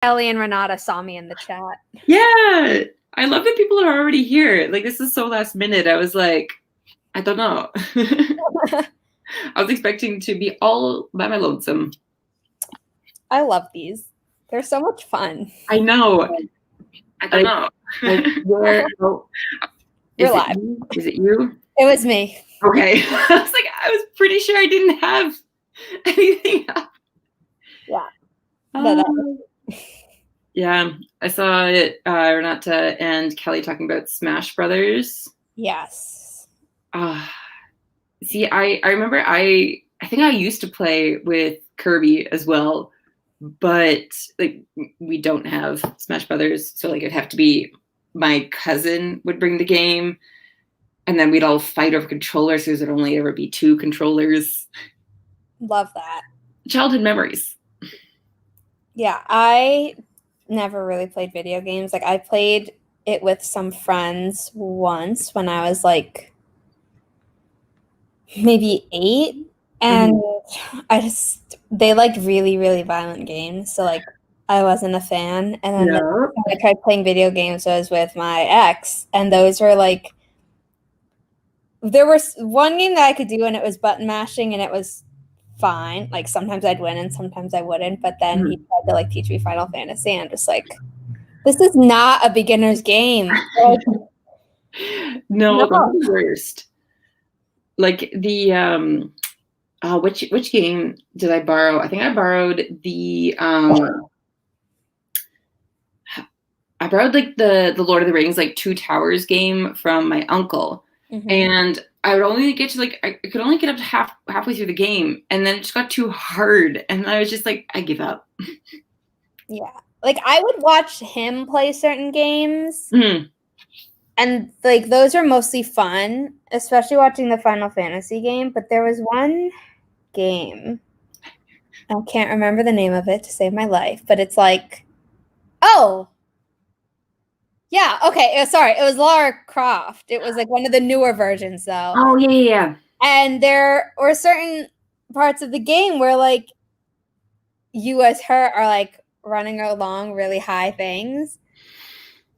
Ellie and Renata saw me in the chat. Yeah. I love that people are already here. Like, this is so last minute. I was like, I don't know. I was expecting to be all by my lonesome. I love these. They're so much fun. I know. I don't know. We're live. Is it you? It was me. Okay. I was like, I was pretty sure I didn't have anything else. Yeah. Yeah, I saw it, Renata and Kelly talking about Smash Brothers. Yes. See, I remember I think I used to play with Kirby as well, but like we don't have Smash Brothers, so like it'd have to be my cousin would bring the game, and then we'd all fight over controllers, so there'd only ever be 2 controllers. Love that. Childhood memories. Yeah, I never really played video games. Like, I played it with some friends once when I was like maybe 8, and they liked really, really violent games, so like I wasn't a fan. And then I tried playing video games, I was with my ex, and those were like, there was one game that I could do, and it was button mashing, and it was fine. Like, sometimes I'd win and sometimes I wouldn't, but then he tried to like teach me Final Fantasy, and I'm just like, this is not a beginner's game. Like, no, that's the worst. Like the which game did I borrow? I think I borrowed the I borrowed like the Lord of the Rings like Two Towers game from my uncle. Mm-hmm. And I would only get to like, I could only get up to halfway through the game, and then it just got too hard, and I was just like, I give up. Yeah, like I would watch him play certain games, and like those are mostly fun, especially watching the Final Fantasy game. But there was one game, I can't remember the name of it to save my life, but it's like, oh. Yeah, okay. Sorry, it was Lara Croft. It was like one of the newer versions, though. Oh, yeah. And there were certain parts of the game where, like, you as her are, like, running along really high things.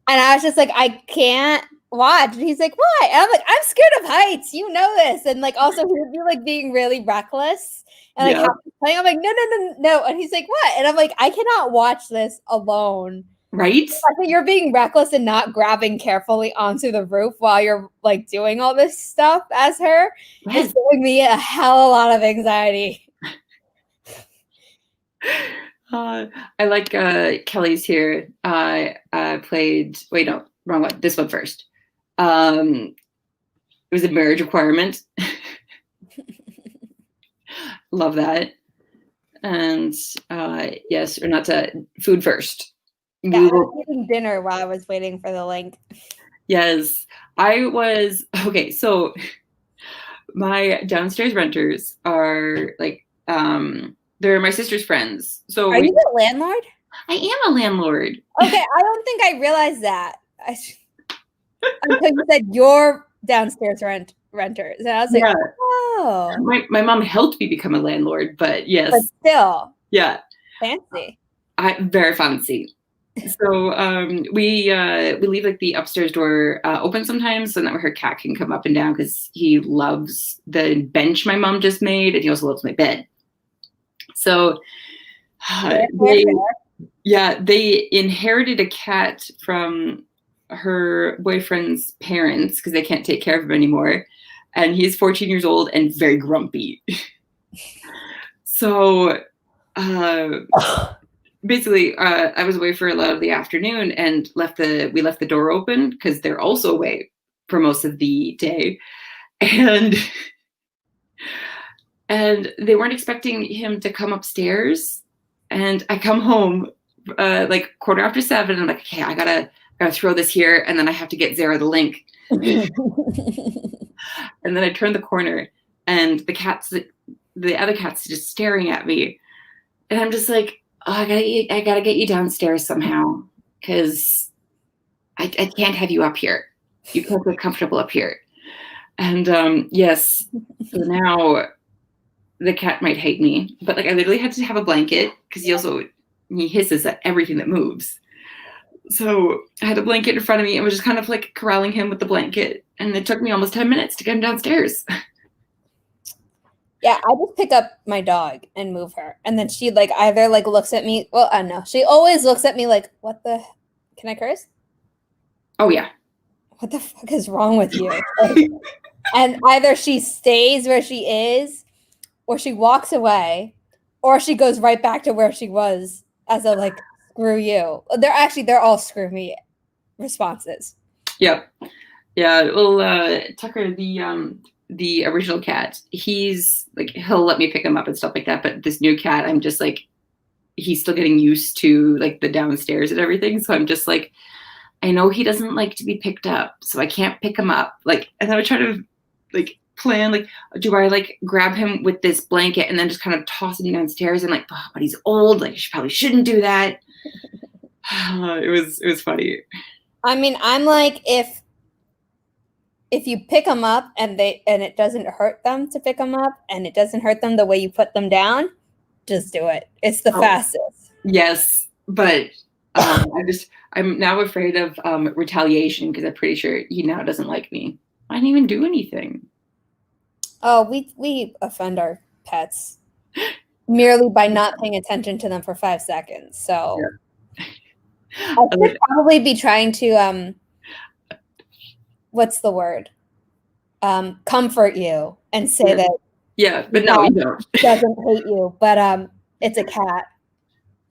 And I was just like, I can't watch. And he's like, why? And I'm like, I'm scared of heights. You know this. And, like, also he would be, like, being really reckless. And, like, playing. I'm like, no. And he's like, what? And I'm like, I cannot watch this alone. Right? I think you're being reckless and not grabbing carefully onto the roof while you're like doing all this stuff as her. Yes. It's giving me a hell of a lot of anxiety. I like Kelly's here. I played, wait, no, wrong one. This one first. It was a Marriage Requirement. Love that. And yes, Renata, food first. Yeah, I was eating dinner while I was waiting for the link. Yes, I was. Okay, so my downstairs renters are like, they're my sister's friends. So are you the landlord? I am a landlord. Okay, I don't think I realized that. Until you said you're downstairs renters. And I was like, oh. My mom helped me become a landlord, but yes. But still. Yeah. Fancy. Very fancy. So we leave like the upstairs door open sometimes, so that her cat can come up and down, because he loves the bench my mom just made, and he also loves my bed. So they inherited a cat from her boyfriend's parents because they can't take care of him anymore, and he's 14 years old and very grumpy. So basically, I was away for a lot of the afternoon and we left the door open because they're also away for most of the day, and they weren't expecting him to come upstairs. And I come home like 7:15, and I'm like, okay, I gotta throw this here, and then I have to get Zara the link. And then I turn the corner, and the other cat's just staring at me, and I'm just like, oh, I gotta get you downstairs somehow, because I can't have you up here. You can't get comfortable up here. And yes, so now the cat might hate me, but like I literally had to have a blanket because he also he hisses at everything that moves. So I had a blanket in front of me and was just kind of like corralling him with the blanket. And it took me almost 10 minutes to get him downstairs. Yeah, I just pick up my dog and move her. And then she like either like looks at me. Well, I don't know. She always looks at me like, what the, can I curse? Oh, yeah. What the fuck is wrong with you? And either she stays where she is, or she walks away, or she goes right back to where she was as a like, screw you. They're all screw me responses. Yep. Yeah. Well, Tucker, the original cat, he's like, he'll let me pick him up and stuff like that. But this new cat, I'm just like, he's still getting used to like the downstairs and everything. So I'm just like, I know he doesn't like to be picked up, so I can't pick him up. Like, and then I try to like plan, like, do I like grab him with this blanket and then just kind of toss him downstairs and like, oh, but he's old, like, probably shouldn't do that. It was funny. I mean, I'm like, if you pick them up and it doesn't hurt them to pick them up and it doesn't hurt them the way you put them down, just do it. It's the fastest. Yes, but I'm now afraid of retaliation because I'm pretty sure he now doesn't like me. I didn't even do anything. Oh, we offend our pets merely by not paying attention to them for 5 seconds. So yeah. I should probably be trying to what's the word? Comfort you and say that. Yeah, but no, you don't. Doesn't hate you, but it's a cat,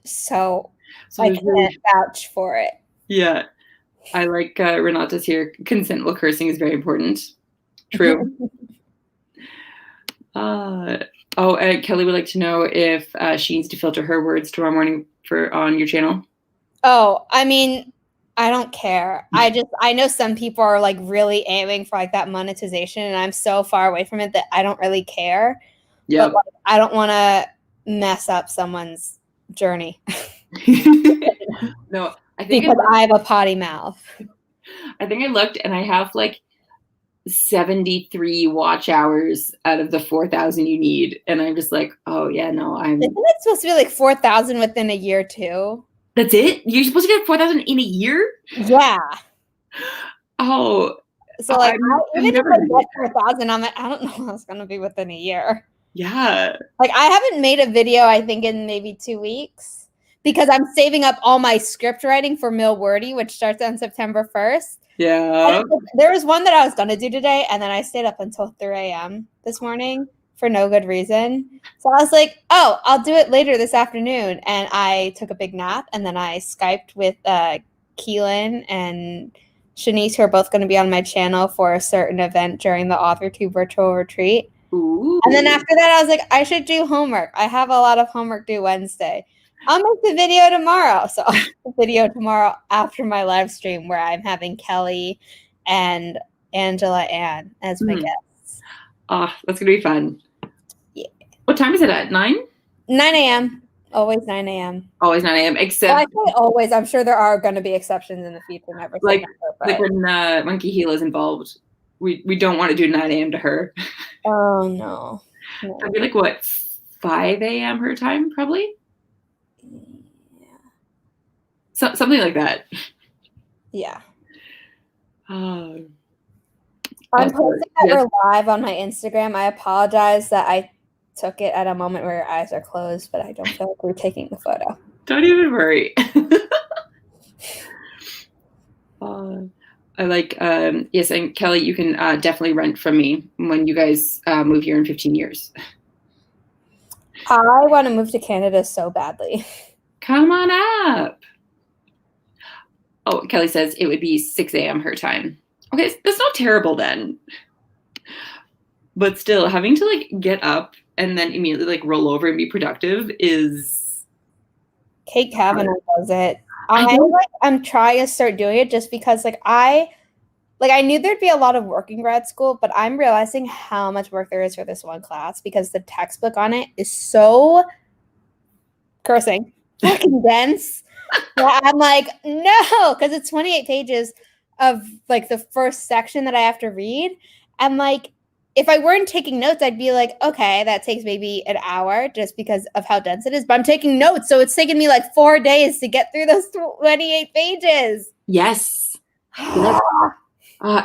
so I can't vouch for it. Yeah, I like Renata's here. Consent while cursing is very important. True. Kelly would like to know if she needs to filter her words tomorrow morning on your channel. Oh, I mean, I don't care. I know some people are like really aiming for like that monetization, and I'm so far away from it that I don't really care. Yeah, like, I don't want to mess up someone's journey. No, I think because I have a potty mouth. I think I looked and I have like 73 watch hours out of the 4,000 you need, and I'm just like, oh yeah, no, Isn't it supposed to be like 4,000 within a year too? That's it? You're supposed to get 4,000 in a year? Yeah. Oh. So like, even if I get 4,000, I don't know how it's gonna be within a year. Yeah. Like I haven't made a video, I think, in maybe 2 weeks because I'm saving up all my script writing for Mill Wordy, which starts on September 1st. Yeah. There was one that I was gonna do today, and then I stayed up until 3 a.m. this morning for no good reason. So I was like, oh, I'll do it later this afternoon. And I took a big nap, and then I Skyped with Keelan and Shanice, who are both going to be on my channel for a certain event during the AuthorTube virtual retreat. Ooh. And then after that, I was like, I should do homework. I have a lot of homework due Wednesday. I'll make the video tomorrow. So I'll make the video tomorrow after my live stream where I'm having Kelly and Angela Ann as my guests. Oh, that's going to be fun. Yeah. What time is it at? 9? 9 a.m. Always 9 a.m. Always 9 a.m. Except I say always. I'm sure there are going to be exceptions in the future. Never like when Monkey Heel is involved, we don't want to do 9 a.m. to her. Oh no. I'd be like what 5 a.m. her time probably. Yeah. So something like that. Yeah. I'm posting that we're live on my Instagram. I apologize that I took it at a moment where your eyes are closed, but I don't feel like we're taking the photo. Don't even worry. I like, yes, and Kelly, you can definitely rent from me when you guys move here in 15 years. I want to move to Canada so badly. Come on up. Oh, Kelly says it would be 6 a.m. her time. Okay, that's not terrible then. But still, having to like get up and then immediately like roll over and be productive is. Kate Kavanaugh does it. I'm trying to start doing it just because I knew there'd be a lot of work in grad school, but I'm realizing how much work there is for this one class because the textbook on it is so fucking dense. I'm like, no, because it's 28 pages of like the first section that I have to read. And like, if I weren't taking notes, I'd be like, okay, that takes maybe an hour just because of how dense it is. But I'm taking notes, so it's taken me like 4 days to get through those 28 pages. Yes.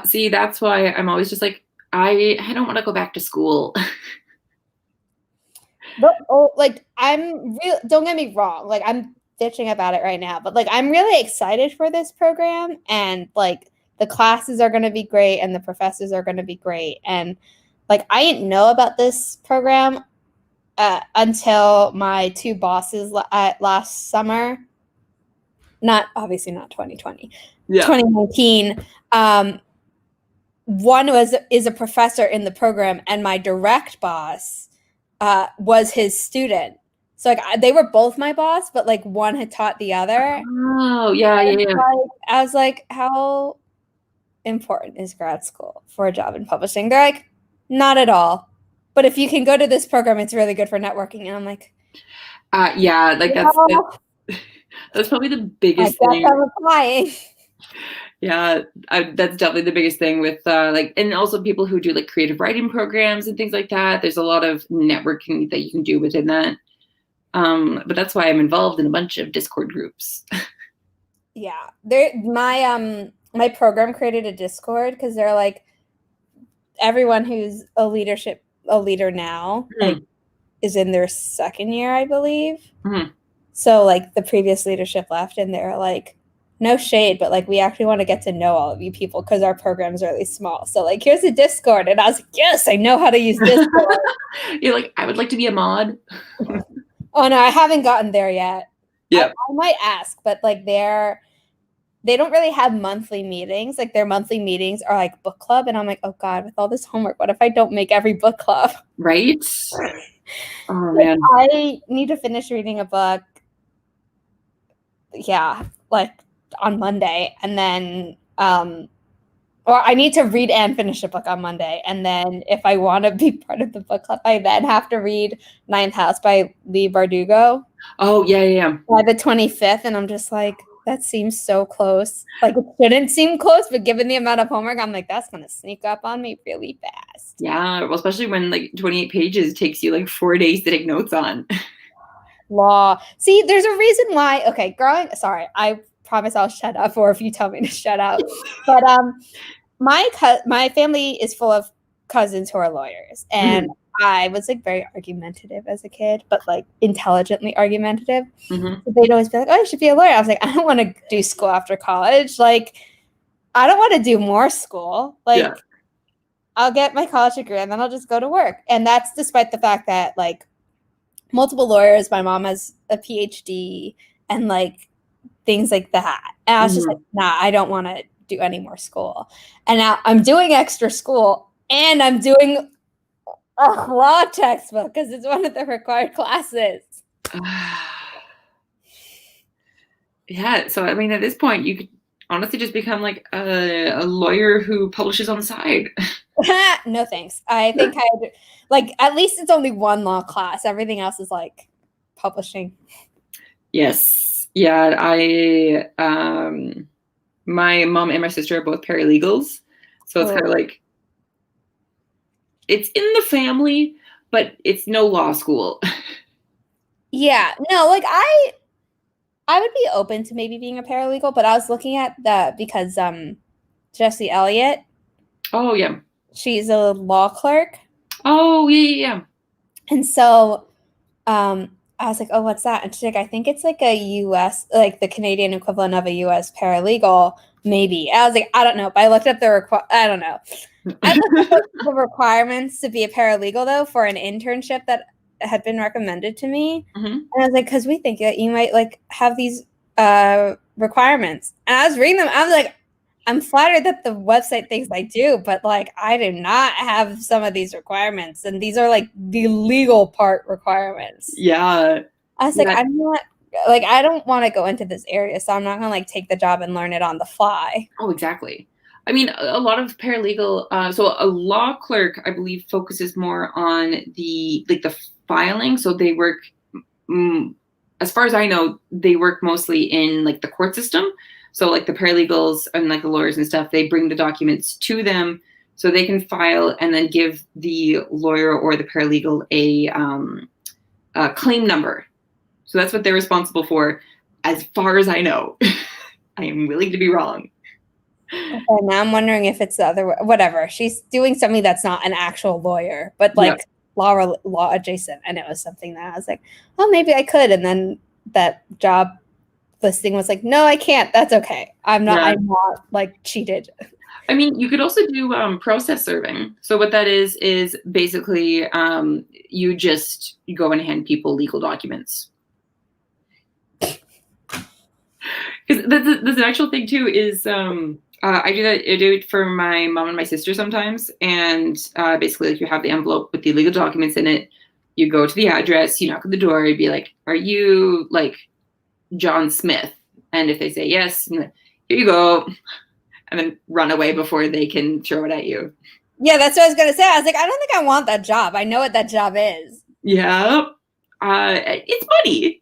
See, that's why I'm always just like, I don't want to go back to school. But like I'm real. Don't get me wrong. Like I'm bitching about it right now, but like I'm really excited for this program, and like the classes are going to be great, and the professors are going to be great, and like I didn't know about this program until my two bosses last summer. Not obviously not 2020, Yeah. 2019. One is a professor in the program, and my direct boss was his student. So like they were both my boss, but like one had taught the other. Oh, yeah. Like, I was like, how important is grad school for a job in publishing? They're like, not at all. But if you can go to this program, it's really good for networking. And I'm like, yeah, like that's probably the biggest thing. I'm applying. Yeah, that's definitely the biggest thing with like, and also people who do like creative writing programs and things like that. There's a lot of networking that you can do within that. But that's why I'm involved in a bunch of Discord groups. Yeah, my program created a Discord because they're like, everyone who's a leader now, like, is in their second year, I believe. Mm-hmm. So like the previous leadership left, and they're like, no shade, but like we actually want to get to know all of you people because our program's really small. So like here's a Discord. And I was like, yes, I know how to use Discord. You're like, I would like to be a mod. Oh no, I haven't gotten there yet. Yeah. I might ask, but like they don't really have monthly meetings. Like their monthly meetings are like book club. And I'm like, oh God, with all this homework, what if I don't make every book club? Right? Oh man. I need to finish reading a book. Yeah, like on Monday, and then or I need to read and finish a book on Monday, and then if I want to be part of the book club, I then have to read Ninth House by Leigh Bardugo. Oh yeah. By the 25th, and I'm just like, that seems so close. Like it shouldn't seem close, but given the amount of homework, I'm like, that's gonna sneak up on me really fast. Yeah, well, especially when like 28 pages takes you like 4 days to take notes on. Law. See, there's a reason why. Okay, sorry, I promise I'll shut up, or if you tell me to shut up. But my family is full of cousins who are lawyers, and I was like very argumentative as a kid, but like intelligently argumentative. So they'd always be like, "Oh, you should be a lawyer." I was like, "I don't want to do school after college. Like, I don't want to do more school. Like, I'll get my college degree and then I'll just go to work." And that's despite the fact that like multiple lawyers, my mom has a PhD, and like things like that. And I was just like, nah, I don't want to do any more school. And now I'm doing extra school, and I'm doing a law textbook because it's one of the required classes. Yeah, so I mean, at this point, you could honestly just become like a lawyer who publishes on the side. No thanks. I think at least it's only one law class. Everything else is like publishing. Yes. Yeah, my mom and my sister are both paralegals. So it's kind of like, it's in the family, but it's no law school. Yeah, no, like I would be open to maybe being a paralegal, but I was looking at because Jessie Elliott. Oh yeah. She's a law clerk. Oh yeah. And so I was like, oh, what's that? And she's like, I think it's like a US, like the Canadian equivalent of a US paralegal, maybe. I was like, I don't know. But I looked up I don't know. I looked up the requirements to be a paralegal, though, for an internship that had been recommended to me. And I was like, because we think that you might like have these requirements. And I was reading them. I was like, I'm flattered that the website thinks I do, but like I do not have some of these requirements, and these are like the legal part requirements. Yeah. I was like, I'm not like, I don't want to go into this area, so I'm not gonna like take the job and learn it on the fly. Oh, exactly. I mean, a lot of paralegal, so a law clerk, I believe, focuses more on the filing. So they work, as far as I know, they work mostly in like the court system. So like the paralegals and like the lawyers and stuff, they bring the documents to them So they can file and then give the lawyer or the paralegal a claim number. So that's what they're responsible for, as far as I know. I am willing to be wrong. Okay, now I'm wondering if it's the other way. Whatever. She's doing something that's not an actual lawyer, but like law adjacent. And it was something that I was like, oh, maybe I could. And then that job listing was like, no, I can't. That's okay. I'm not like cheated. I mean, you could also do process serving. So what that is basically you just go and hand people legal documents. Because that's an actual thing too. Is I do that. I do it for my mom and my sister sometimes. And basically, like, you have the envelope with the legal documents in it. You go to the address. You knock on the door. You'd be like, "Are you like John Smith?" And if they say yes, here you go. And then run away before they can throw it at you. Yeah, that's what I was gonna say. I was like, I don't think I want that job. I know what that job is. Yeah, it's money.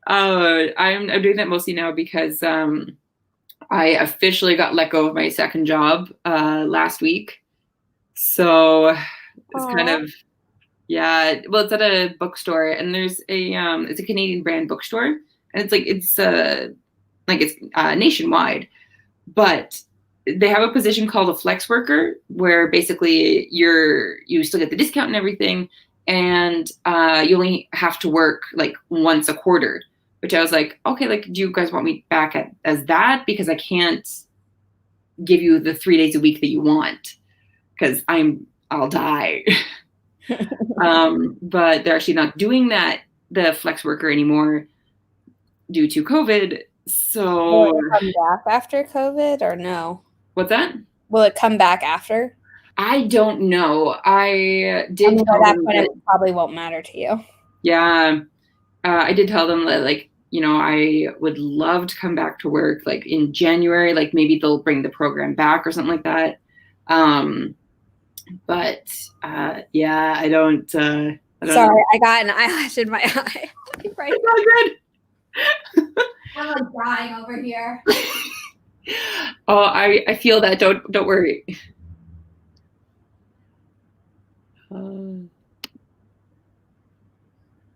I'm doing that mostly now because I officially got let go of my second job last week. So it's kind of, yeah. Well, it's at a bookstore, and there's it's a Canadian brand bookstore, and it's nationwide, but they have a position called a flex worker, where basically you still get the discount and everything, and you only have to work like once a quarter. Which I was like, okay, like, do you guys want me back as that? Because I can't give you the 3 days a week that you want, because I'll die. But they're actually not doing that, the flex worker, anymore due to COVID. So will it come back after COVID or no? What's that? Will it come back after? I don't know. I did tell them that it probably won't matter to you. Yeah. I did tell them that, like, I would love to come back to work like in January, like maybe they'll bring the program back or something like that. But yeah, I don't Sorry, know. I got an eyelash in my eye. Right. It's all good. I'm like dying over here. Oh, I feel that. Don't worry.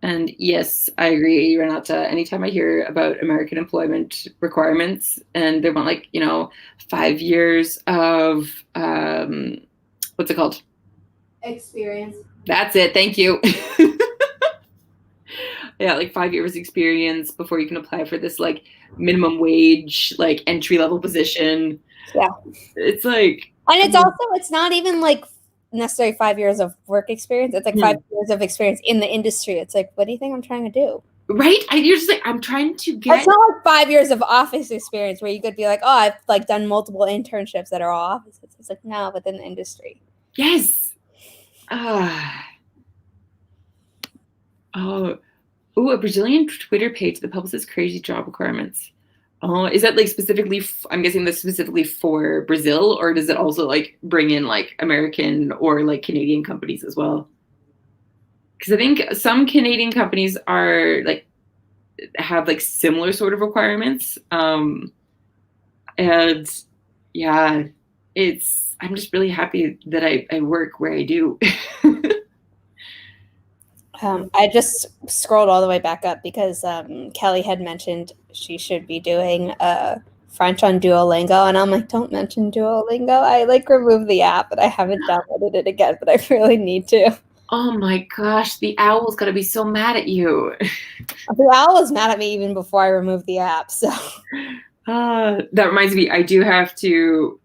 And yes, I agree, Renata. Anytime I hear about American employment requirements and they want, like, 5 years of what's it called? Experience. That's it. Thank you. Yeah, like 5 years experience before you can apply for this like minimum wage, like entry level position. Yeah. It's like, and it's also, it's not even like necessarily 5 years of work experience. It's like 5 years of experience in the industry. It's like, what do you think I'm trying to do? Right? You're just like, I'm trying to get. It's not like 5 years of office experience where you could be like, oh, I've like done multiple internships that are all offices. It's like, no, within the industry. Yes. A Brazilian Twitter page that publishes crazy job requirements. Oh, is that like specifically? I'm guessing that's specifically for Brazil, or does it also like bring in like American or like Canadian companies as well? Because I think some Canadian companies are like have like similar sort of requirements. And yeah, I'm just really happy that I work where I do. I just scrolled all the way back up because Kelly had mentioned she should be doing French on Duolingo, and I'm like, don't mention Duolingo. I like removed the app, but I haven't downloaded it again, but I really need to. Oh my gosh, the owl's gonna be so mad at you. The owl was mad at me even before I removed the app, so. That reminds me, I do have to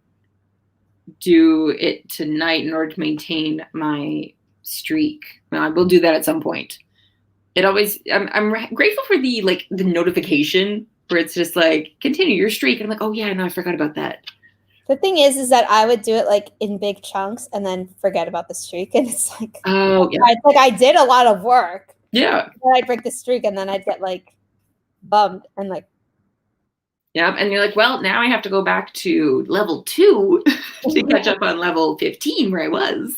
do it tonight in order to maintain my streak. I will do that at some point. I'm grateful for the notification where it's just like, continue your streak. And I'm like, oh yeah, no, I forgot about that. The thing is that I would do it like in big chunks and then forget about the streak. And it's like, oh yeah, I did a lot of work. Yeah. Then I'd break the streak and then I'd get like bummed and like. Yeah, and you're like, well, now I have to go back to level 2 to catch up on level 15 where I was.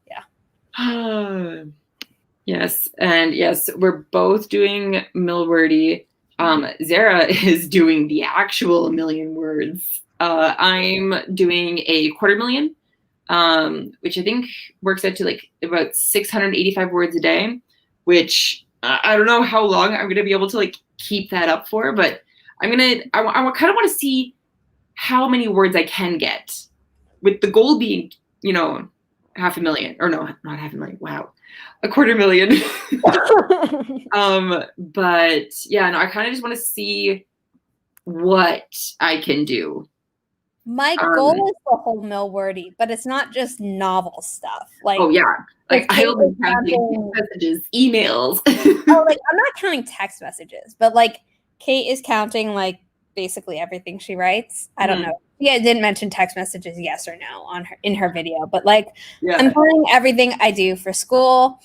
Yeah. Yes, and yes, we're both doing Millwordy. Zara is doing the actual million words. I'm doing a 250,000, which I think works out to like about 685 words a day, which I don't know how long I'm gonna be able to like keep that up for, but I kind of want to see how many words I can get, with the goal being, 500,000, or no, not 500,000. Wow, 250,000. But yeah, no, I kind of just want to see what I can do. My goal is the whole mill wordy, but it's not just novel stuff. Like, oh yeah, like I'll be counting counting messages, emails. oh, like I'm not counting text messages, but like Kate is counting like basically everything she writes. I don't know. Yeah, didn't mention text messages, yes or no, in her video, but like I'm counting everything I do for school.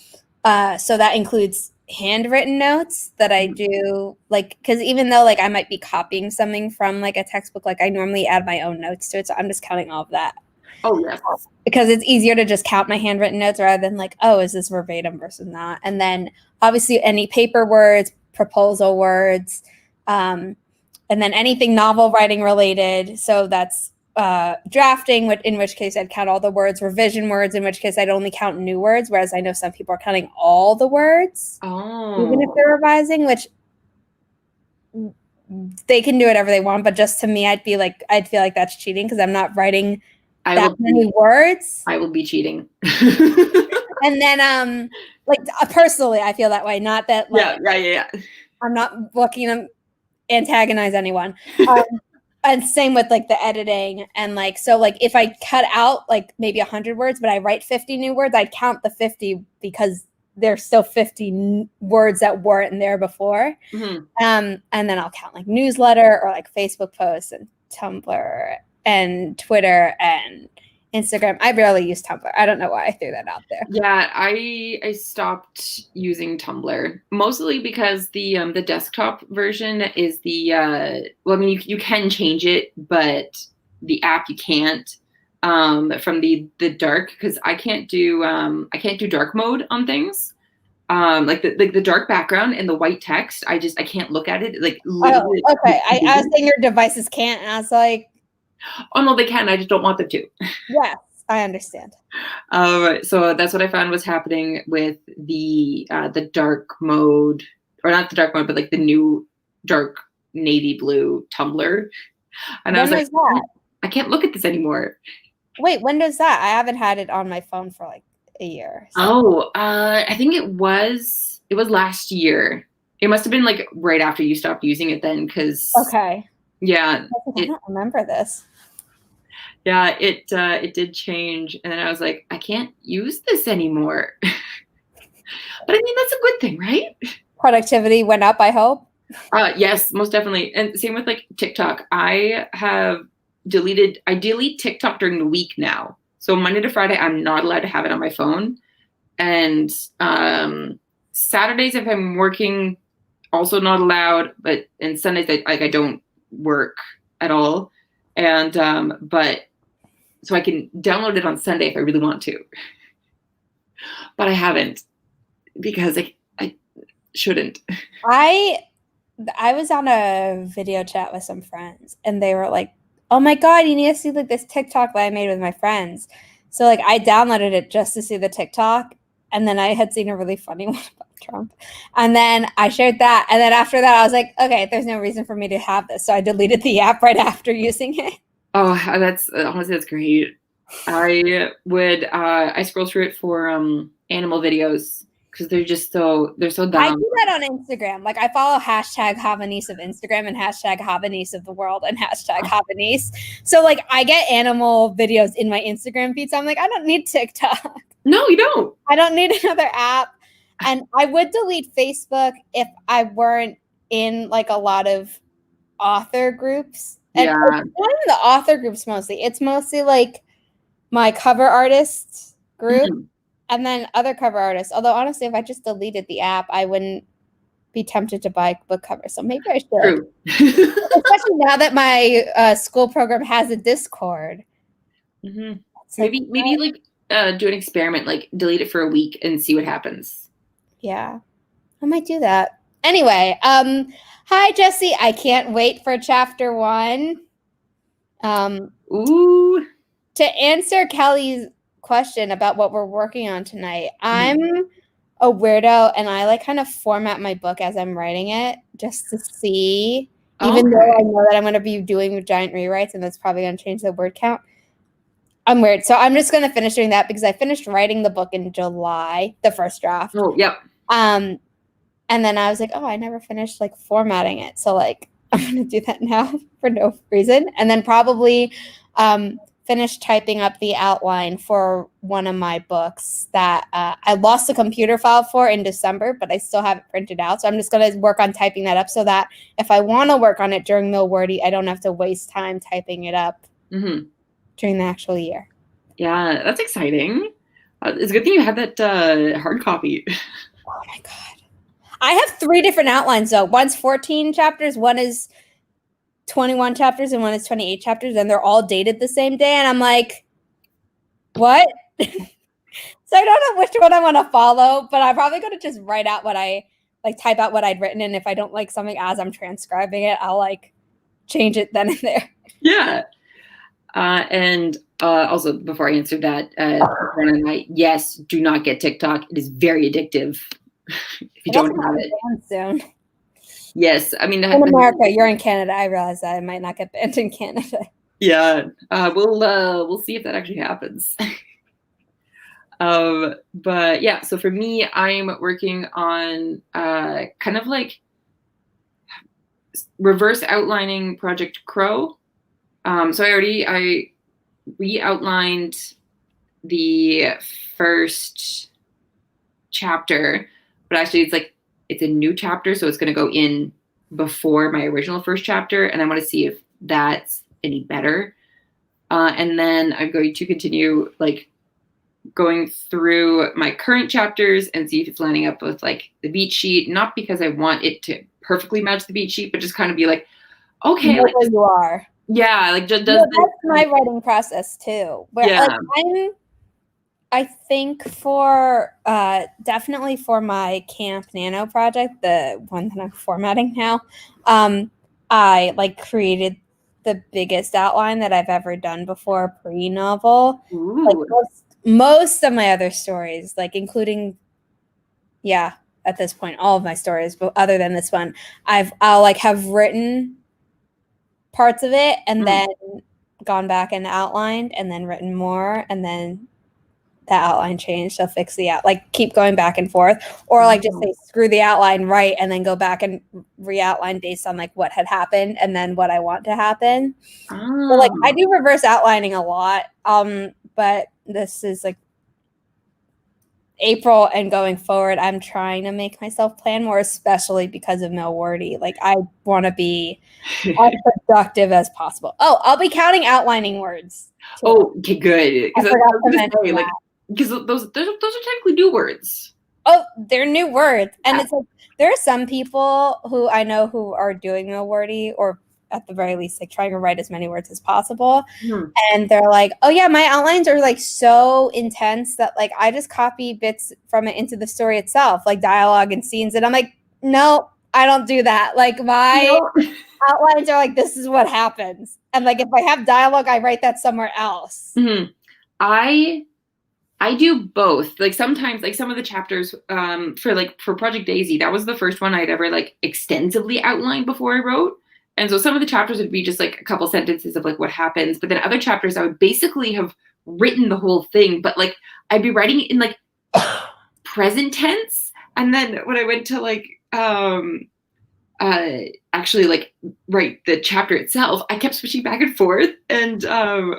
So that includes handwritten notes that I do, like, because even though like I might be copying something from like a textbook, like I normally add my own notes to it, so I'm just counting all of that. Oh yes, because it's easier to just count my handwritten notes rather than like, oh, is this verbatim versus not? And then obviously any paper words, proposal words, and then anything novel writing related. So that's drafting, in which case I'd count all the words, revision words, in which case I'd only count new words, whereas I know some people are counting all the words, even if they're revising, which they can do whatever they want. But just to me, I'd feel like that's cheating because I'm not writing that many words. I will be cheating. And then, like personally, I feel that way. Not that, like, yeah. I'm not looking to antagonize anyone. And same with like the editing and like, so like if I cut out like maybe 100 words, but I write 50 new words, I'd count the 50 because there's still 50 words that weren't there before. And then I'll count like newsletter or like Facebook posts and Tumblr and Twitter and Instagram. I barely use Tumblr. I don't know why I threw that out there. Yeah, I stopped using Tumblr mostly because the desktop version is well, I mean, you can change it, but the app you can't, from the dark, because I can't do dark mode on things. Like the dark background and the white text, I can't look at it. Like literally. Oh, okay. I was saying your devices can't, and I was like, oh no, they can. I just don't want them to. Yes, I understand. So that's what I found was happening with the dark mode, or not the dark mode, but like the new dark navy blue Tumblr. And I was like, I can't look at this anymore. Wait, when does that? I haven't had it on my phone for like a year. So. I think it was last year. It must have been like right after you stopped using it then, because okay. Yeah. I don't remember this. Yeah, it did change, and then I was like, I can't use this anymore. But I mean, that's a good thing, right? Productivity went up, I hope. Yes, most definitely. And same with like TikTok. I delete TikTok during the week now. So Monday to Friday, I'm not allowed to have it on my phone. And Saturdays, if I'm working, also not allowed. But and Sundays, I don't work at all. And but so I can download it on Sunday if I really want to. But I haven't, because I shouldn't. I was on a video chat with some friends, and they were like, oh my God, you need to see like this TikTok that I made with my friends. So like I downloaded it just to see the TikTok, and then I had seen a really funny one about Trump. And then I shared that. And then after that, I was like, okay, there's no reason for me to have this. So I deleted the app right after using it. Oh, that's honestly, that's great. I scroll through it for animal videos, because they're so dumb. I do that on Instagram. Like I follow hashtag Havanese of Instagram and hashtag Havanese of the world and hashtag Havanese. So like I get animal videos in my Instagram feed. So I'm like, I don't need TikTok. No, you don't. I don't need another app. And I would delete Facebook if I weren't in like a lot of author groups. And yeah. It's not even the author groups mostly. It's mostly like my cover artist group and then other cover artists. Although honestly, if I just deleted the app, I wouldn't be tempted to buy book covers. So maybe I should. True. Especially now that my school program has a Discord. Mm-hmm. Maybe like do an experiment, like delete it for a week and see what happens. Yeah, I might do that. Anyway, hi Jesse. I can't wait for chapter 1. Ooh. To answer Kelly's question about what we're working on tonight, I'm a weirdo and I like kind of format my book as I'm writing it just to see, even though I know that I'm going to be doing giant rewrites and that's probably going to change the word count. I'm weird. So I'm just going to finish doing that because I finished writing the book in July, the first draft. Oh, yep. And then I was like, oh, I never finished like formatting it. So like I'm going to do that now for no reason. And then probably finish typing up the outline for one of my books that I lost the computer file for in December, but I still have it printed out. So I'm just going to work on typing that up so that if I want to work on it during Millwordy, I don't have to waste time typing it up during the actual year. Yeah, that's exciting. It's a good thing you had that hard copy. Oh my God. I have 3 different outlines though. One's 14 chapters, one is 21 chapters, and one is 28 chapters, and they're all dated the same day. And I'm like, what? So I don't know which one I want to follow, but I'm probably going to just write out what I like, type out what I'd written. And if I don't like something as I'm transcribing it, I'll like change it then and there. Yeah. And also, before I answer that, yes, do not get TikTok. It is very addictive. If you don't have it. Soon. Yes, I mean, in America, you're in Canada. I realize that it might not get banned in Canada. Yeah, we'll see if that actually happens. But yeah, so for me, I'm working on kind of like reverse outlining Project Crow. So I re-outlined the first chapter, but actually it's a new chapter, so it's going to go in before my original first chapter, and I want to see if that's any better. And then I'm going to continue like going through my current chapters and see if it's lining up with like the beat sheet, not because I want it to perfectly match the beat sheet, but just kind of be like, okay, like, you are. Yeah, like just does that's my writing process too. Where, yeah. Like, I think for definitely for my Camp Nano project, the one that I'm formatting now, I like created the biggest outline that I've ever done before pre-novel. Like most of my other stories, like including, at this point, all of my stories, but other than this one, I'll like have written parts of it and then gone back and outlined and then written more and then that outline changed. So fix the keep going back and forth, or like just say screw the outline right and then go back and re-outline based on like what had happened and then what I want to happen. So like I do reverse outlining a lot. But this is like April and going forward, I'm trying to make myself plan more, especially because of Millwordy. Like I want to be as productive as possible. Oh, I'll be counting outlining words. Oh, okay, good. Because those are technically new words. Oh, they're new words. And it's like there are some people who I know who are doing Millwordy, or at the very least like trying to write as many words as possible. And they're like, oh yeah, my outlines are like so intense that like I just copy bits from it into the story itself, like dialogue and scenes. And I'm like, no, I don't do that. Like my outlines are like, this is what happens. And like if I have dialogue, I write that somewhere else. I do both. Like sometimes, like some of the chapters for Project Daisy, that was the first one I'd ever like extensively outlined before I wrote. And so some of the chapters would be just like a couple sentences of like what happens, but then other chapters I would basically have written the whole thing, but like I'd be writing it in like present tense. And then when I went to like actually like write the chapter itself, I kept switching back and forth. And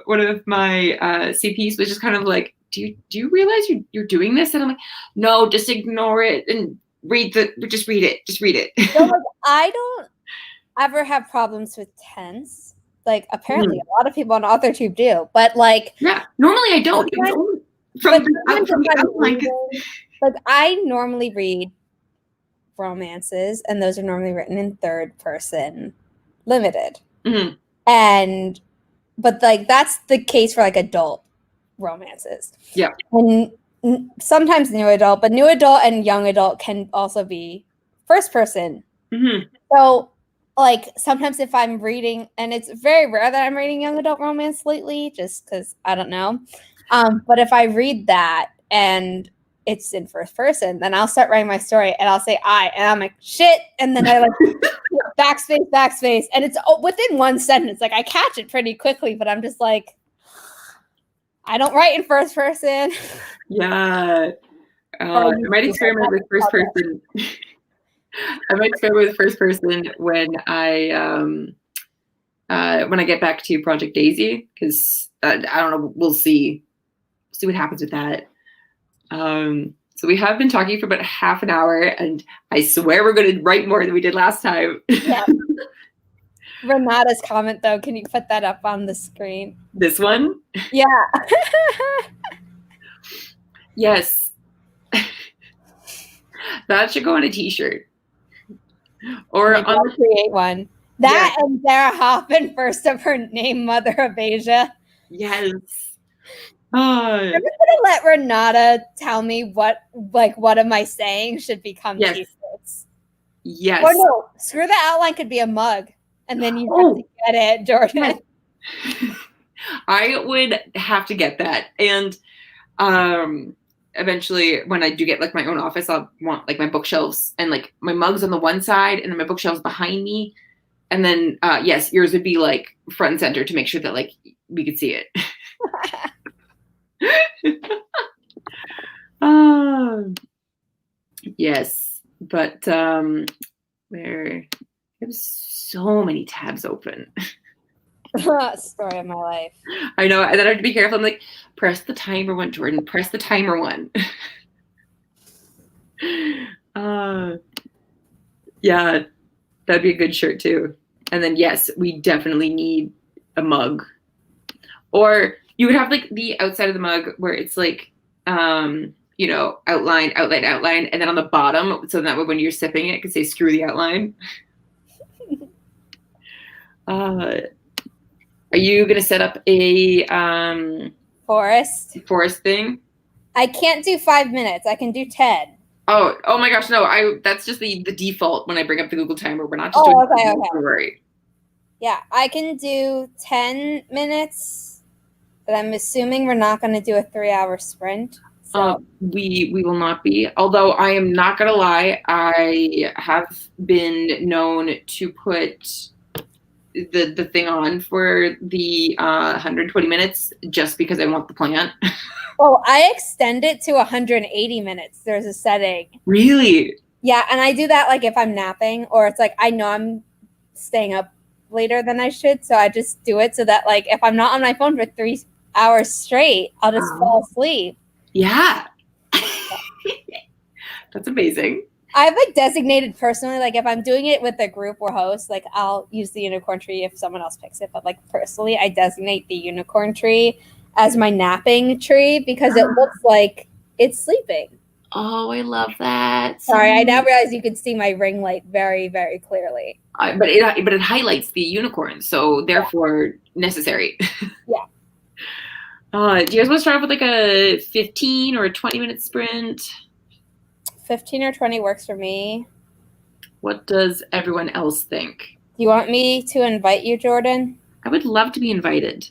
one of my CPs was just kind of like, do you realize you're doing this? And I'm like, no, just ignore it and just read it. So like, I don't ever have problems with tense. Like apparently a lot of people on AuthorTube do, but like normally I don't. Like I normally read romances, and those are normally written in third person, limited. And but like that's the case for like adult romances. Yeah, and sometimes new adult, but new adult and young adult can also be first person. So like sometimes if I'm reading, and it's very rare that I'm reading young adult romance lately, just because I don't know. But if I read that and it's in first person, then I'll start writing my story and I'll say I, and I'm like shit, and then I like backspace, and it's within one sentence. Like I catch it pretty quickly, but I'm just like, I don't write in first person. Yeah. I might experiment with first person. I might experiment with first person when I get back to Project Daisy, because I don't know. We'll see what happens with that. So we have been talking for about half an hour, and I swear we're going to write more than we did last time. Yeah. Renata's comment, though, can you put that up on the screen? This one? Yeah. Yes. That should go on a t-shirt. Or maybe I'll create one. That and Sarah Hoffman, first of her name, Mother of Asia. Yes. I'm just gonna let Renata tell me what am I saying should become t-shirts. Yes. Or no, screw the outline could be a mug, and then you have to get it, Jordan. I would have to get that, and eventually when I do get like my own office, I'll want like my bookshelves and like my mugs on the one side and then my bookshelves behind me, and then yes, yours would be like front and center to make sure that like we could see it. Yes, but where I have so many tabs open. Story of my life. I know, and then I have to be careful. I'm like, press the timer one, Jordan. Press the timer one. Yeah, that'd be a good shirt too. And then yes, we definitely need a mug. Or you would have like the outside of the mug where it's like you know, outline, and then on the bottom, so that way when you're sipping it, it could say screw the outline. Are you gonna set up a forest thing? I can't do 5 minutes. I can do 10. Oh my gosh, no! That's just the default when I bring up the Google Timer. We're not just doing okay. Don't worry. Yeah, I can do 10 minutes, but I'm assuming we're not going to do a 3-hour sprint. So. We will not be. Although I am not gonna lie, I have been known to put the thing on for the 120 minutes just because I want the plant. Oh, I extend it to 180 minutes. There's a setting. Really? Yeah, and I do that like if I'm napping or it's like I know I'm staying up later than I should, so I just do it so that like if I'm not on my phone for 3 hours straight, I'll just fall asleep. Yeah. That's amazing. I've like designated personally, like if I'm doing it with a group or host, like I'll use the unicorn tree if someone else picks it. But like personally, I designate the unicorn tree as my napping tree because it looks like it's sleeping. Oh, I love that. Sorry, I now realize you can see my ring light very, very clearly. But it highlights the unicorn, so therefore necessary. Yeah. Do you guys want to start off with like a 15 or a 20-minute sprint? 15 or 20 works for me. What does everyone else think? Do you want me to invite you, Jordan? I would love to be invited.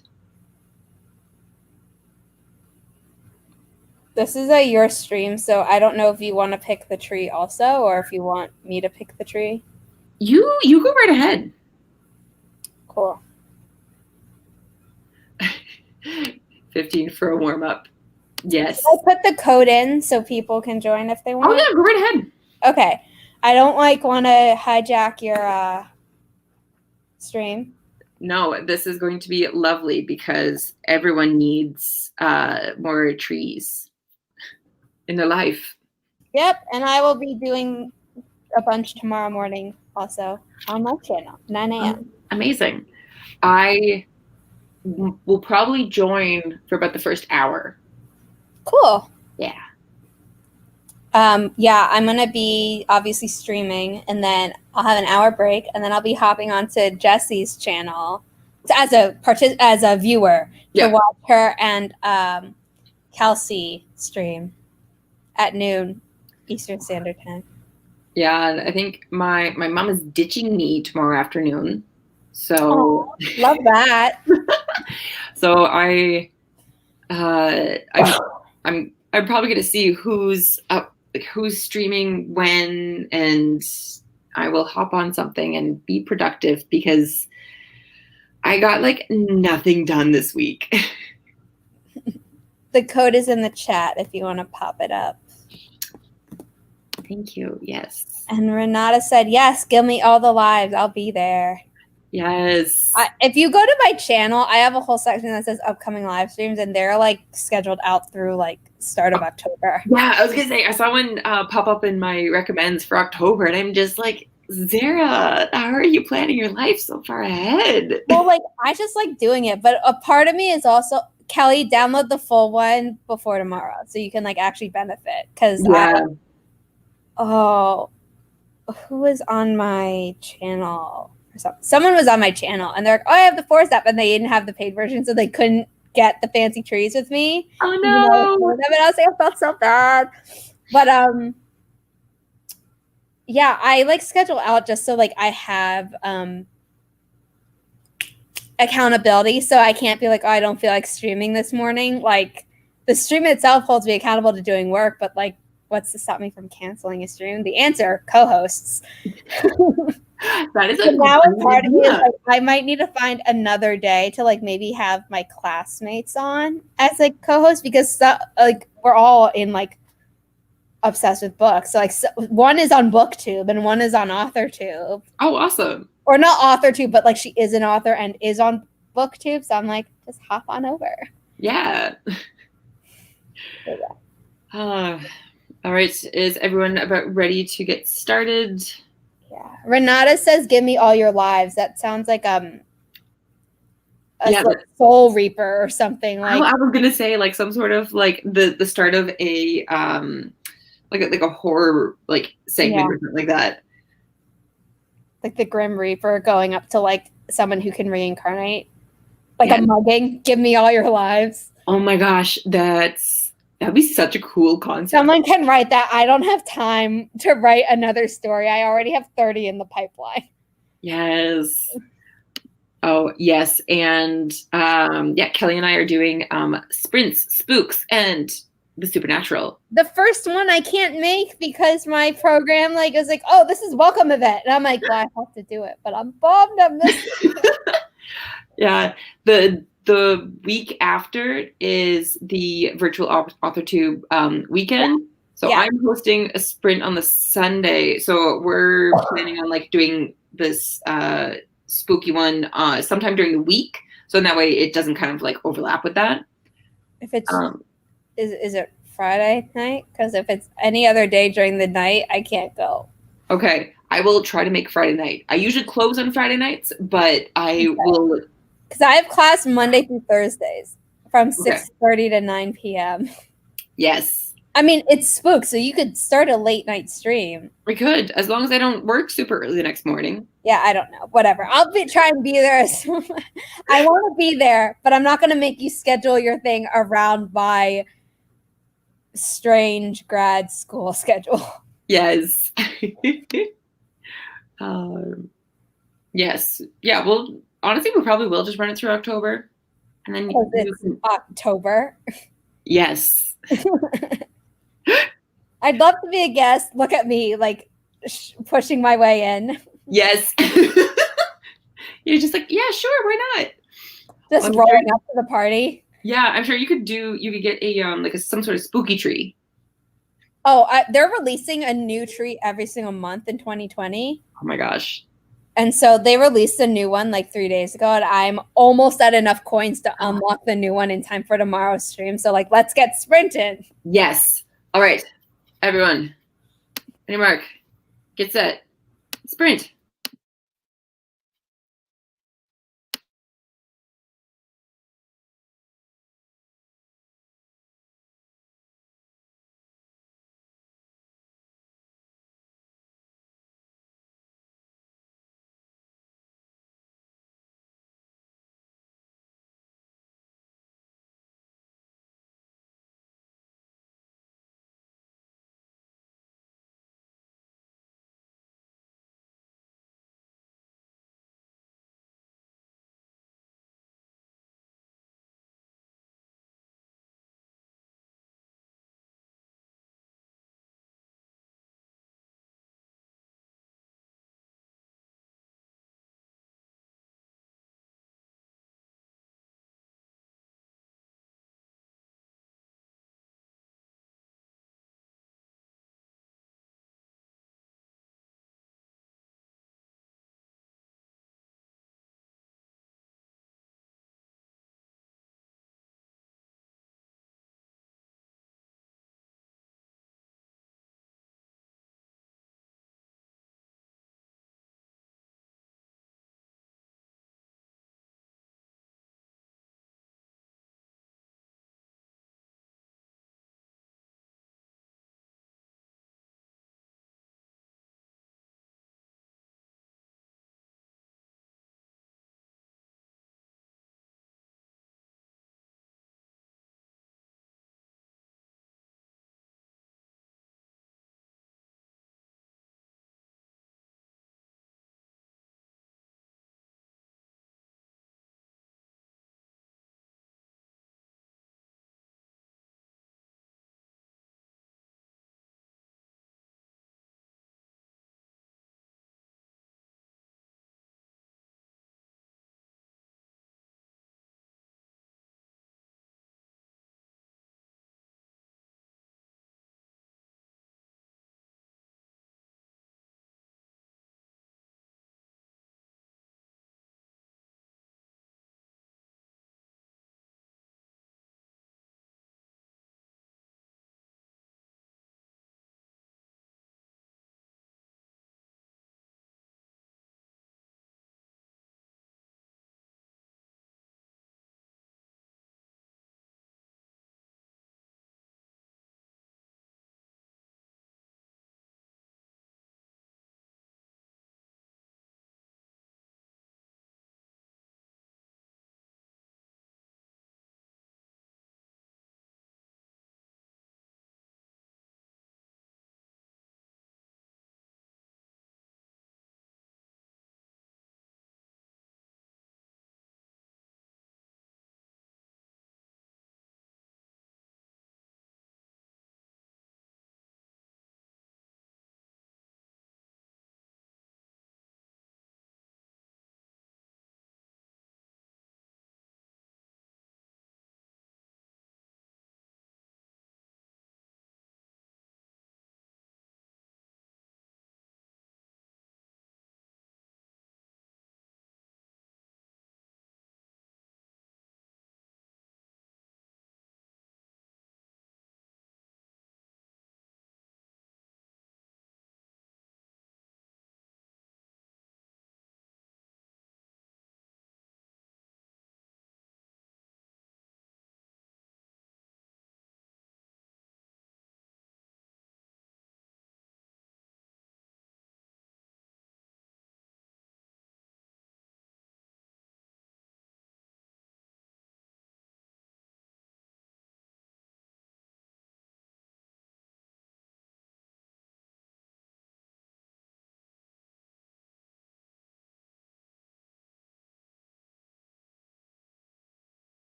This is your stream, so I don't know if you want to pick the tree also or if you want me to pick the tree. You go right ahead. Cool. 15 for a warm-up. Yes. I'll put the code in so people can join if they want. Oh, yeah, go right ahead. Okay. I don't want to hijack your stream. No, this is going to be lovely because everyone needs more trees in their life. Yep, and I will be doing a bunch tomorrow morning also on my channel, 9 a.m. Amazing. I will probably join for about the first hour. Cool. Yeah. Yeah, I'm going to be obviously streaming, and then I'll have an hour break, and then I'll be hopping onto Jessie's channel as a viewer to watch her and Kelsey stream at noon Eastern Standard Time. Yeah, and I think my mom is ditching me tomorrow afternoon. So Oh, love that. so I'm I'm probably gonna see who's up, like who's streaming when, and I will hop on something and be productive because I got like nothing done this week. The code is in the chat if you want to pop it up. Thank you. Yes. And Renata said, yes, give me all the lives. I'll be there. Yes. If you go to my channel, I have a whole section that says upcoming live streams, and they're like scheduled out through like start of October. Yeah, I was gonna say I saw one pop up in my recommends for October, and I'm just like, Zara, how are you planning your life so far ahead? Well, like I just like doing it, but a part of me is also Kelly, download the full one before tomorrow so you can like actually benefit. Because Yeah. who was on my channel? Someone was on my channel, and they're like, "Oh, I have the Forest app," and they didn't have the paid version, so they couldn't get the fancy trees with me. Oh You know, no. and I was like, I felt so bad, but yeah, I like schedule out just so like I have accountability, so I can't be like, oh, I don't feel like streaming this morning. Like the stream itself holds me accountable to doing work, but like, what's to stop me from canceling a stream? The answer: co-hosts. That is So a now a great part of me is idea. like, I might need to find another day to like maybe have my classmates on as like co-host because like we're all in like obsessed with books. So like one is on BookTube and one is on AuthorTube, Oh, awesome. or not AuthorTube, but like she is an author and is on BookTube. So I'm like, just hop on over. Yeah. All right. Is everyone about ready to get started? Yeah. Renata says, "Give me all your lives." That sounds like a Yeah, Soul Reaper or something like. I was gonna say like some sort of like the start of a like a horror like segment or something like that. Like the Grim Reaper going up to like someone who can reincarnate. Like a mugging. Give me all your lives. Oh my gosh, that'd be such a cool concept. Someone can write that. I don't have time to write another story. I already have 30 in the pipeline. Yes. Oh, yes. And yeah, Kelly and I are doing sprints, spooks, and the supernatural. The first one I can't make because my program like is like, oh, this is welcome event. And I'm like, well, I have to do it, but I'm bummed I missed it. Yeah. The week after is the virtual AuthorTube weekend. Yeah. So Yeah. I'm hosting a sprint on the Sunday. So we're planning on like doing this spooky one sometime during the week. So in that way it doesn't kind of like overlap with that. If it's is it Friday night? Because if it's any other day during the night, I can't go. Okay. I will try to make Friday night. I usually close on Friday nights, but I will. Because I have class Monday through Thursdays from 6:30 to 9 p.m. Yes. I mean, it's spook, so you could start a late night stream. We could, as long as I don't work super early the next morning. Yeah, I don't know. Whatever. I'll try and be there. I want to be there, but I'm not going to make you schedule your thing around my strange grad school schedule. Yes. Yes. Yeah. Well, honestly, we probably will just run it through October, and then October. Yes. I'd love to be a guest. Look at me, like pushing my way in. Yes. You're just like, yeah, sure, why not? Just rolling up to the party. Yeah, I'm sure you could get a like some sort of spooky tree. Oh, they're releasing a new tree every single month in 2020. Oh my gosh. And so they released a new one like 3 days ago, and I'm almost at enough coins to unlock the new one in time for tomorrow's stream. So like, let's get sprinting. Yes. All right, everyone. Ready, Mark. Get set. Sprint.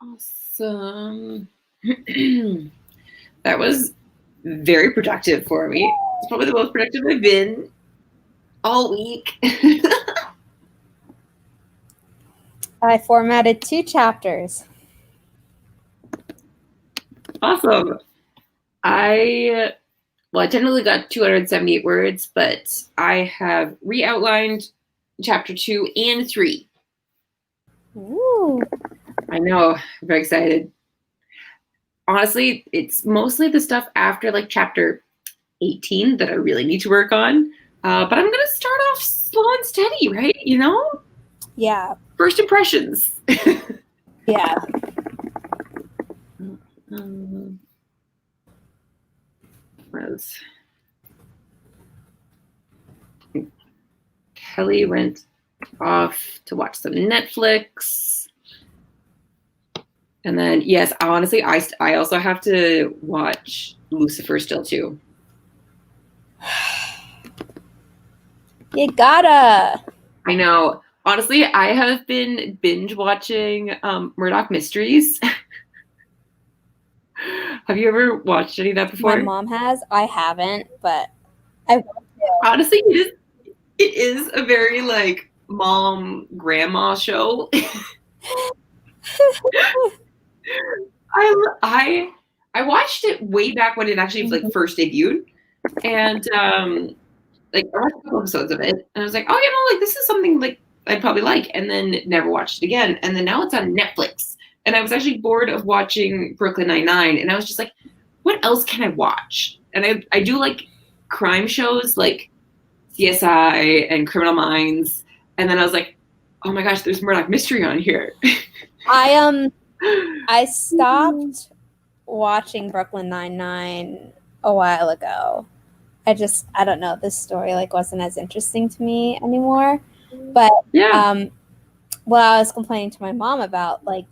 Awesome. That was very productive for me. It's probably the most productive I've been all week. I formatted 2 chapters. Awesome. I technically got 278 words, but I have re-outlined chapter 2 and 3. Ooh. I know. I'm very excited. Honestly, it's mostly the stuff after like chapter 18 that I really need to work on. But I'm going to start off slow and steady, right? You know? Yeah. First impressions. Yeah. Kelly went off to watch some Netflix. And then, yes, honestly, I also have to watch Lucifer still, too. You gotta. I know. Honestly, I have been binge watching Murdoch Mysteries. Have you ever watched any of that before? My mom has. I haven't, but I want to. Honestly, it is a very like mom grandma show. I watched it way back when it actually like first debuted, and like I watched a couple episodes of it, and I was like, oh, you know, like this is something like I'd probably like, and then never watched it again, and then now it's on Netflix, and I was actually bored of watching Brooklyn Nine-Nine, and I was just like, what else can I watch? And I do like crime shows like CSI and Criminal Minds, and then I was like, oh my gosh, there's Murdoch Mystery on here. I stopped watching Brooklyn Nine-Nine a while ago. I don't know, this story like wasn't as interesting to me anymore. But yeah. Well, I was complaining to my mom about like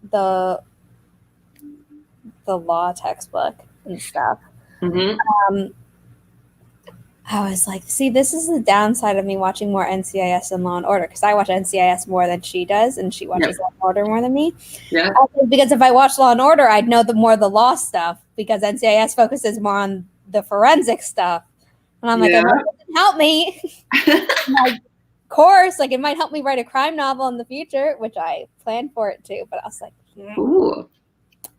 the law textbook and stuff. Mm-hmm. I was like, see, this is the downside of me watching more NCIS and Law and Order, because I watch NCIS more than she does, and she watches Law and Order more than me. Yeah. Because if I watch Law and Order, I'd know more of the law stuff, because NCIS focuses more on the forensic stuff. And I'm like, it doesn't help me. Like, of course, like it might help me write a crime novel in the future, which I plan for it too. But I was like, ooh.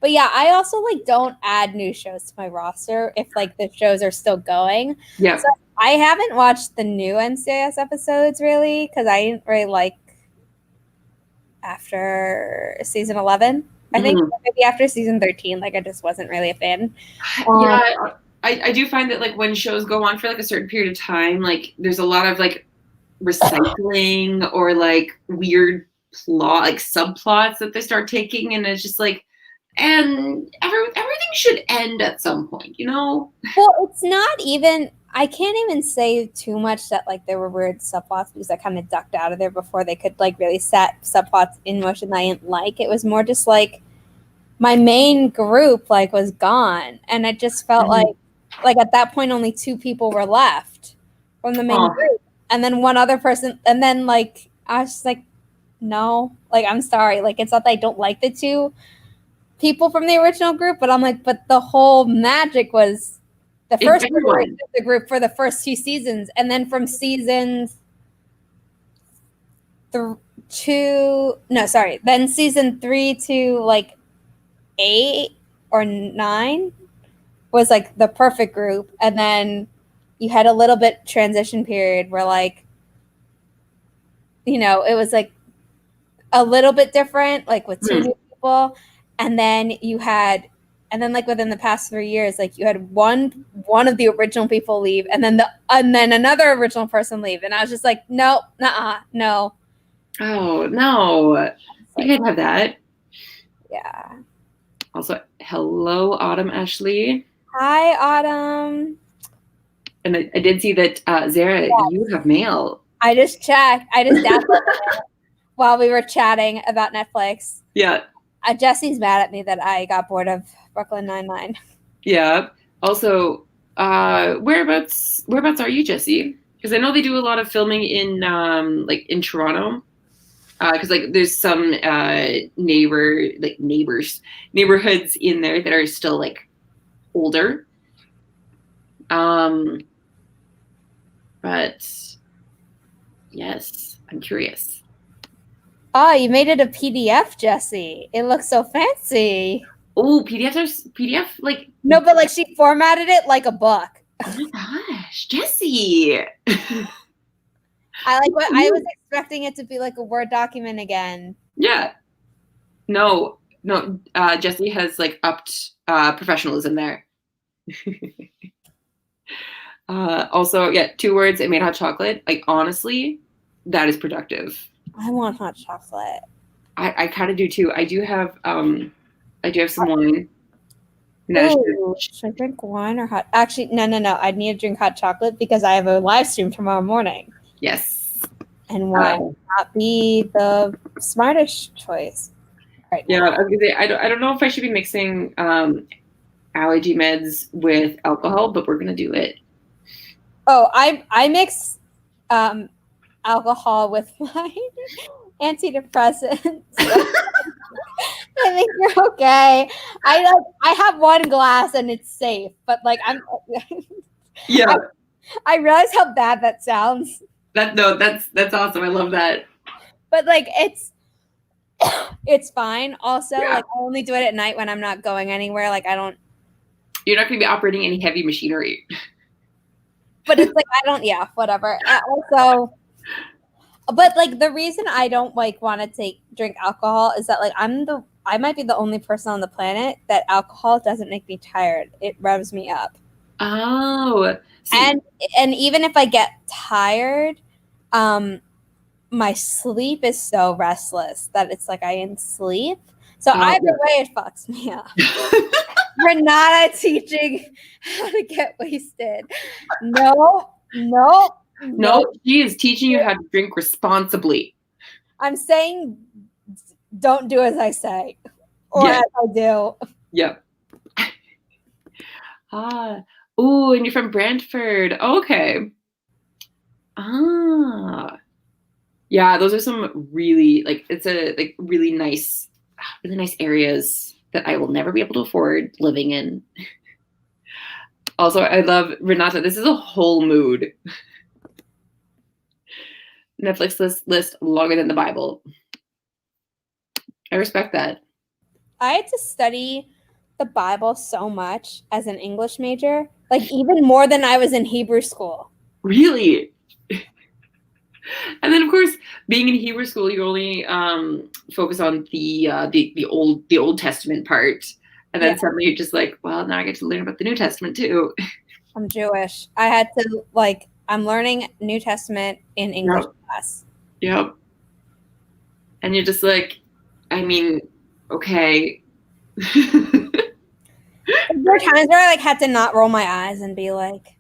But yeah, I also like don't add new shows to my roster if like the shows are still going. Yeah. So I haven't watched the new NCIS episodes really, because I didn't really like after season 11. I think maybe after season 13, like I just wasn't really a fan. Yeah, I do find that like when shows go on for like a certain period of time, like there's a lot of like recycling or like weird plot, like subplots that they start taking, and it's just like, and everything should end at some point, you know? Well, it's not even, I can't even say too much that like there were weird subplots, because I kind of ducked out of there before they could like really set subplots in motion that I didn't like. It was more just like my main group like was gone, and it just felt like at that point only 2 people were left from the main group, and then one other person, and then like I was just like, no, like I'm sorry, like it's not that I don't like the 2 people from the original group, but I'm like, but the whole magic was the first the group for the first 2 seasons, and then from seasons then season 3 to like 8 or 9 was like the perfect group, and then you had a little bit transition period where like, you know, it was like a little bit different, like with 2 new people, and then like within the past 3 years, like you had one of the original people leave, and then another original person leave, and I was just like, no. Oh no, you can't have that. Yeah. Also, hello, Autumn Ashley. Hi, Autumn. And I did see that, Zara, you have mail. I just checked. I just downloaded it while we were chatting about Netflix. Yeah. Jesse's mad at me that I got bored of Brooklyn Nine-Nine. Yeah. Also, whereabouts are you, Jesse? Because I know they do a lot of filming in like in Toronto. because like there's some neighborhoods in there that are still like older. But yes, I'm curious. Oh, you made it a PDF, Jesse. It looks so fancy. Oh, PDF like no, but like she formatted it like a book. Oh my gosh, Jesse. I was expecting it to be like a Word document again. Yeah. No, Jesse has like upped professionalism there. Also, yeah, 2 words, it made hot chocolate. Like honestly, that is productive. I want hot chocolate. I kind of do too. I do have some wine. Ooh, should I drink wine or hot? Actually, no. I need to drink hot chocolate because I have a live stream tomorrow morning. Yes. And wine would not be the smartest choice. Right. Yeah, I was gonna say, I don't know if I should be mixing allergy meds with alcohol, but we're gonna do it. Oh, I mix alcohol with my antidepressants. I think you're okay. I have 1 glass and it's safe, but like yeah. I realize how bad that sounds. That's awesome. I love that. But like it's fine. Also, like I only do it at night when I'm not going anywhere. Like you're not going to be operating any heavy machinery. But it's like whatever. Also, but like the reason I don't like want to drink alcohol is that like I might be the only person on the planet that alcohol doesn't make me tired. It revs me up. Oh. And even if I get tired, my sleep is so restless that it's like I am sleep. So either way, it fucks me up. Renata teaching how to get wasted. No. She is teaching you how to drink responsibly. I'm saying don't do as I say or as I do. Yep. Oh, and you're from Brantford. Okay. Yeah, those are some really really nice areas that I will never be able to afford living in. Also, I love Renata. This is a whole mood. Netflix list longer than the Bible. I respect that. I had to study the Bible so much as an English major, like even more than I was in Hebrew school. Really? And then, of course, being in Hebrew school, you only focus on the Old Testament part, and then suddenly you're just like, well, now I get to learn about the New Testament too. I'm Jewish. I had to I'm learning New Testament in English class. Yep. And you're just like, I mean, okay. There were times where I had to not roll my eyes and be like,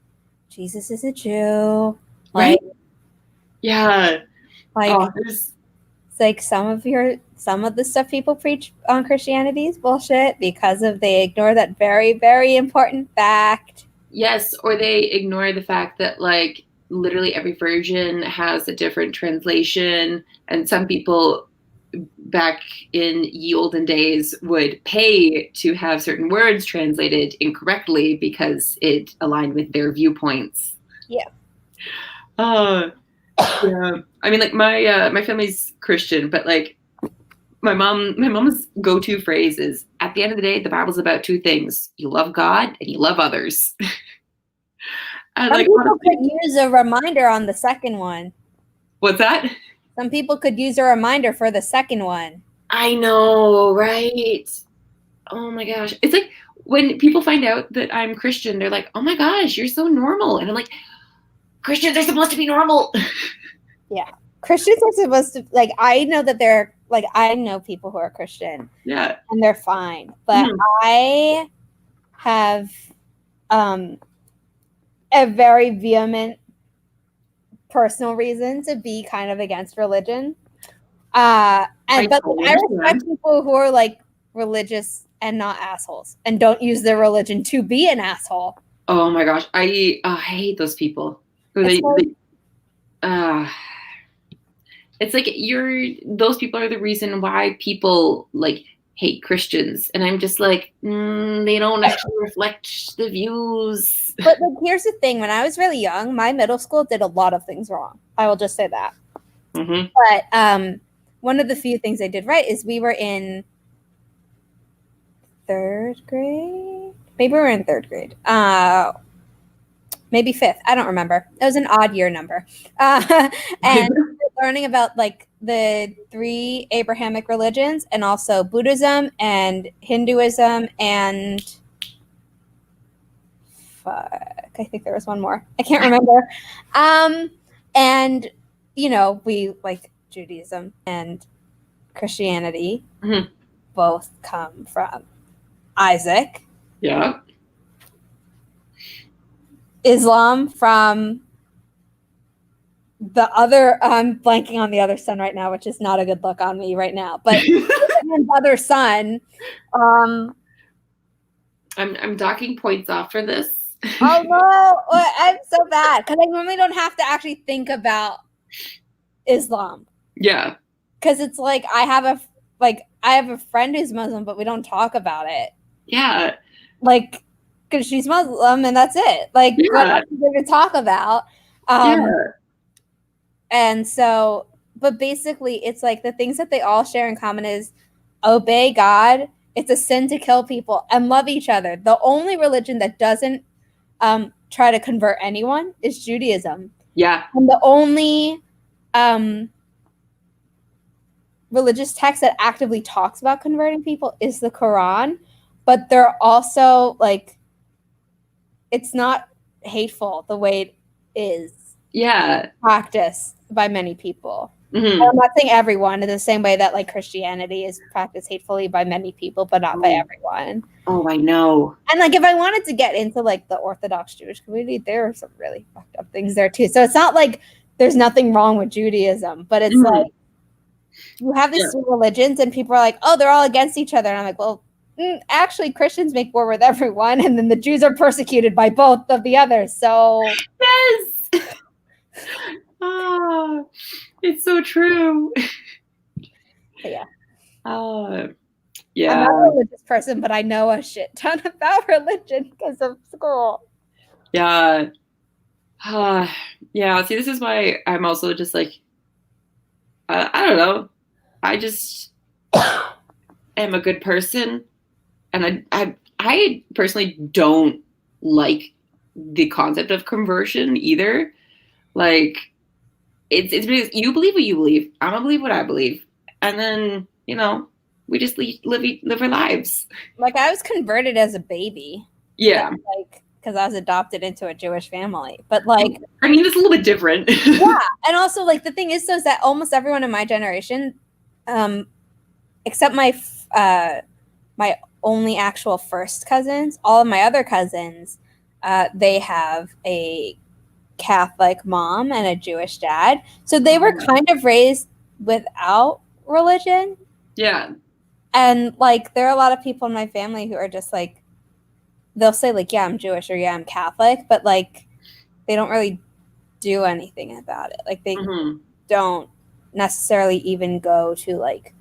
Jesus is a Jew. Right? Yeah. It's like some of the stuff people preach on Christianity is bullshit because they ignore that very, very important fact. Yes, or they ignore the fact that like literally every version has a different translation, and some people back in ye olden days would pay to have certain words translated incorrectly because it aligned with their viewpoints. Yeah. Yeah. I mean, like my family's Christian, but like my mom's go-to phrase is, at the end of the day, the Bible's about 2 things: you love God and you love others. Some people could use a reminder on the second one. What's that? Some people could use a reminder for the second one. I know, right? Oh my gosh. It's like when people find out that I'm Christian, they're like, oh my gosh, you're so normal. And I'm like, Christians are supposed to be normal. Yeah. Christians are supposed to, I know that I know people who are Christian. Yeah. And they're fine. But I have a very vehement personal reason to be kind of against religion. But I respect people who are religious and not assholes and don't use their religion to be an asshole. Oh my gosh. I hate those people. It's It's like those people are the reason why people like hate Christians, and I'm just like, they don't actually reflect the views. But like, here's the thing: when I was really young, my middle school did a lot of things wrong. I will just say that. Mm-hmm. But one of the few things they did right is we were in third grade. Maybe we were in third grade. Maybe fifth. I don't remember. It was an odd year number. And learning about like the 3 Abrahamic religions, and also Buddhism and Hinduism and I think there was one more. I can't remember. And you know, we like Judaism and Christianity both come from Isaac. Yeah. Islam from the other, I'm blanking on the other son right now, which is not a good look on me right now, but his other son. I'm docking points off for this. Oh no, I'm so bad because I normally don't have to actually think about Islam. Yeah. Because it's like I have a friend who's Muslim, but we don't talk about it. Yeah. Like, because she's Muslim and that's it. Like, what else is there to talk about? And so, but basically, it's like the things that they all share in common is obey God. It's a sin to kill people and love each other. The only religion that doesn't try to convert anyone is Judaism. Yeah. And the only religious text that actively talks about converting people is the Quran. But they're also like, it's not hateful the way it is. Yeah. Practiced by many people. Mm-hmm. I'm not saying everyone in the same way that like Christianity is practiced hatefully by many people, but not by everyone. Oh, I know. And like, if I wanted to get into like the Orthodox Jewish community, there are some really fucked up things there too. So it's not like there's nothing wrong with Judaism, but it's like you have these 2 religions and people are like, oh, they're all against each other. And I'm like, well, actually Christians make war with everyone. And then the Jews are persecuted by both of the others. So yes. Oh, it's so true. Yeah. Yeah. I'm not a religious person, but I know a shit ton about religion because of school. Yeah. Yeah. See, this is why I'm also just like, I don't know. I just am a good person. And I personally don't like the concept of conversion either. Like, it's because you believe what you believe. I'm gonna believe what I believe, and then we just live our lives. Like, I was converted as a baby. Yeah. Like, because I was adopted into a Jewish family. But like, I mean, it's a little bit different. Yeah, and also like the thing is, so is that almost everyone in my generation, except my my only actual first cousins, all of my other cousins, they have a Catholic mom and a Jewish dad. So they were kind of raised without religion. Yeah. And like, there are a lot of people in my family who are just like, they'll say like, yeah, I'm Jewish or yeah, I'm Catholic, but like, they don't really do anything about it. Like, they don't necessarily even go to like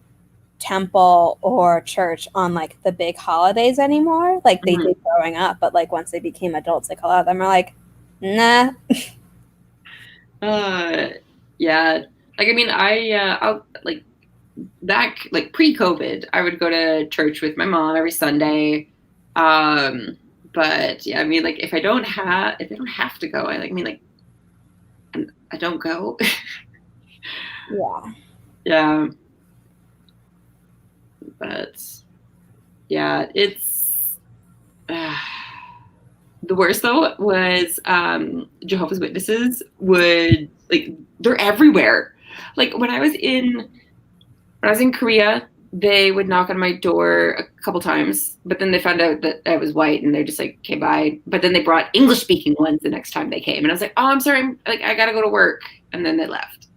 temple or church on like the big holidays anymore. Like they did growing up, but like once they became adults, like a lot of them are like, nah. Yeah. Like, I mean, I'll like back like pre-COVID, I would go to church with my mom every Sunday. But yeah, I mean, like if I don't have to go, I don't go. Yeah. Yeah. But yeah, it's the worst though was Jehovah's Witnesses would like, they're everywhere. Like when I was in Korea, they would knock on my door a couple times, but then they found out that I was white and they're just like, okay, bye. But then they brought English speaking ones the next time they came. And I was like, oh, I'm sorry. I gotta go to work. And then they left.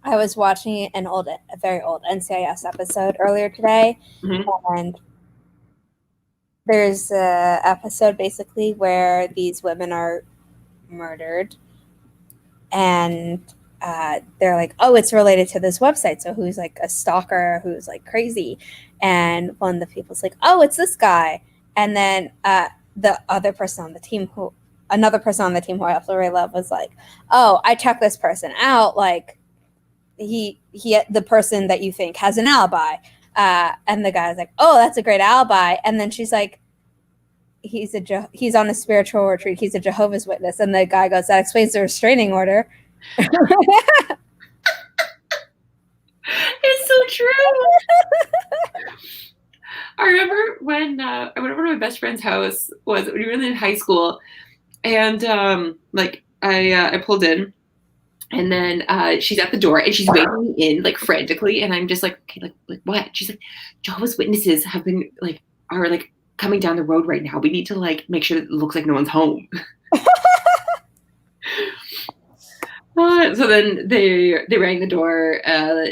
I was watching a very old NCIS episode earlier today. And there's a episode basically where these women are murdered and they're like, oh, it's related to this website. So who's like a stalker who's like crazy? And one of the people's like, oh, it's this guy. And then the other person on the team another person on the team who I also really love was like, oh, I checked this person out. Like he the person that you think has an alibi. And the guy's like, oh, that's a great alibi. And then she's like, he's on a spiritual retreat. He's a Jehovah's Witness. And the guy goes, that explains the restraining order. It's so true. I remember when I went over to my best friend's house when we were in high school, and like I pulled in, and then she's at the door and she's waving me in like frantically, and I'm just like, okay, like what? She's like, Jehovah's Witnesses have been are coming down the road right now. We need to like make sure that it looks like no one's home. So then they rang the door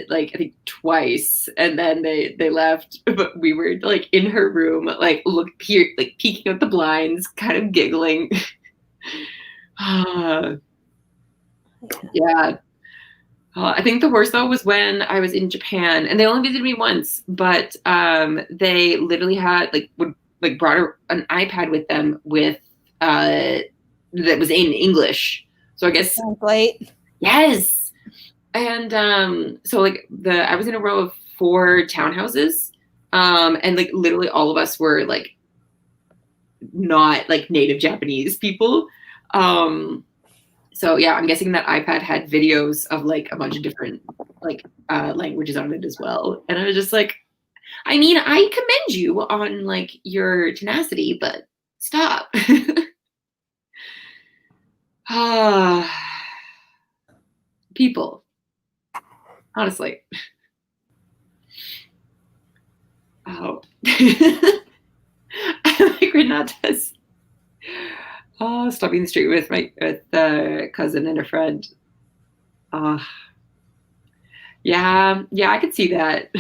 like I think twice, and then they left. But we were like in her room, like peeking out the blinds, kind of giggling. Yeah. I think the worst though was when I was in Japan, and they only visited me once, but they literally had brought an iPad with them that was in English. So I guess translate. Yes. And so I was in a row of 4 townhouses, and like literally all of us were like not like native Japanese people. So yeah, I'm guessing that iPad had videos of like a bunch of different languages on it as well. And I was just like, I mean, I commend you on like your tenacity, but stop. People, honestly. Oh, I like Renata's. Oh, stopping the street with my cousin and a friend. Yeah, I could see that.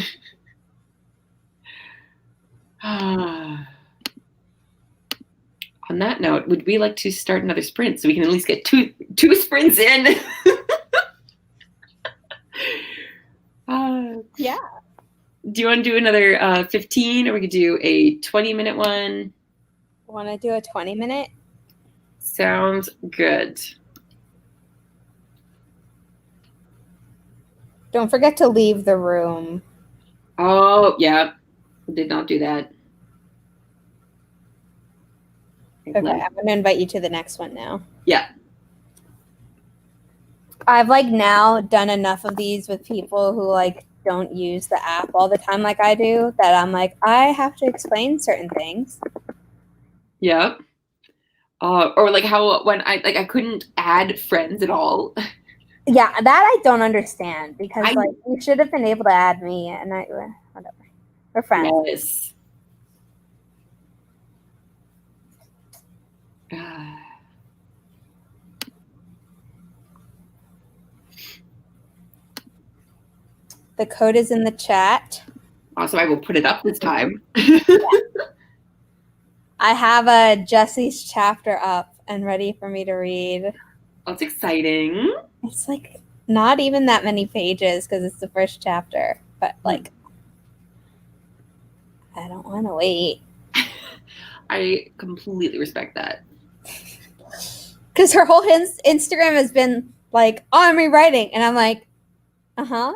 On that note, would we like to start another sprint so we can at least get two sprints in? Yeah. Do you want to do another 15, or we could do a 20-minute one? Want to do a 20-minute? Sounds good. Don't forget to leave the room. Oh, yeah. Did not do that. Okay, I'm going to invite you to the next one now. Yeah. I've like now done enough of these with people who like don't use the app all the time like I do that I'm like, I have to explain certain things. Yeah. Or like how when I couldn't add friends at all. Yeah, that I don't understand because like you should have been able to add me and whatever. We're friends. Yes. The code is in the chat. Awesome. I will put it up this time. I have Jesse's chapter up and ready for me to read. That's exciting. It's like not even that many pages because it's the first chapter, but like I don't want to wait. I completely respect that. Because her whole Instagram has been like, oh, I'm rewriting. And I'm like, and?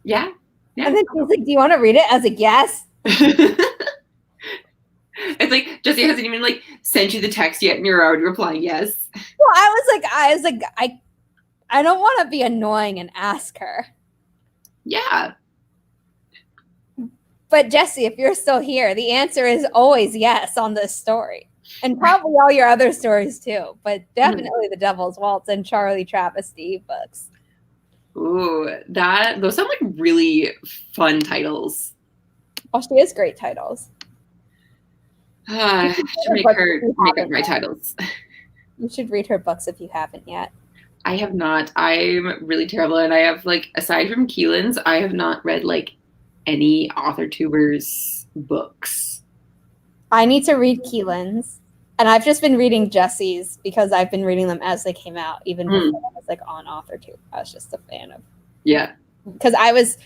Yeah. And then she's like, do you want to read it? I was like, yes. It's like Jesse hasn't even like sent you the text yet and you're already replying yes. Well, I was like, I don't want to be annoying and ask her. Yeah. But Jesse, if you're still here, the answer is always yes on this story. And probably all your other stories too. But definitely The Devil's Waltz and Charlie Travesty books. Ooh, those sound like really fun titles. Oh, she has great titles. I should make her write titles. You should read her books if you haven't yet. I have not. I'm really terrible. And I have like, aside from Keelan's, I have not read like any AuthorTubers books. I need to read Keelan's. And I've just been reading Jesse's because I've been reading them as they came out, even before I was like on author too. I was just a fan of. Yeah. Because I was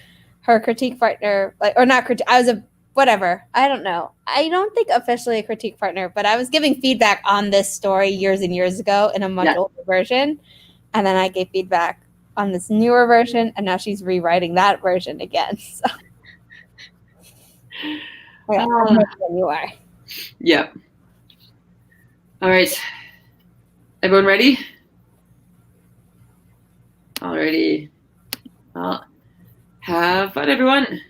her critique partner, like, or not critique. I was a whatever. I don't know. I don't think officially a critique partner, but I was giving feedback on this story years and years ago in a much older version, and then I gave feedback on this newer version, and now she's rewriting that version again. So. Yeah, you are. Yeah. All right. Everyone ready? Alrighty. Well, have fun, everyone.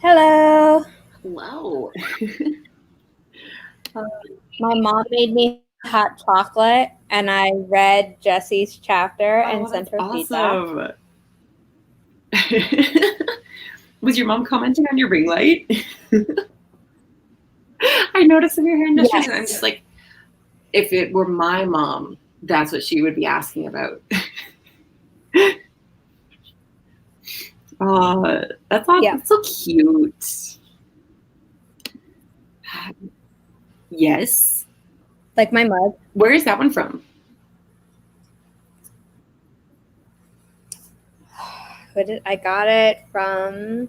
Hello. Hello. My mom made me hot chocolate, and I read Jesse's chapter and sent her feedback. Was your mom commenting on your ring light? I noticed some of your hand gestures, and I'm just like, if it were my mom, that's what she would be asking about. That's awesome. Yeah. That's so cute. Yes. Like my mug. Where is that one from? I got it from.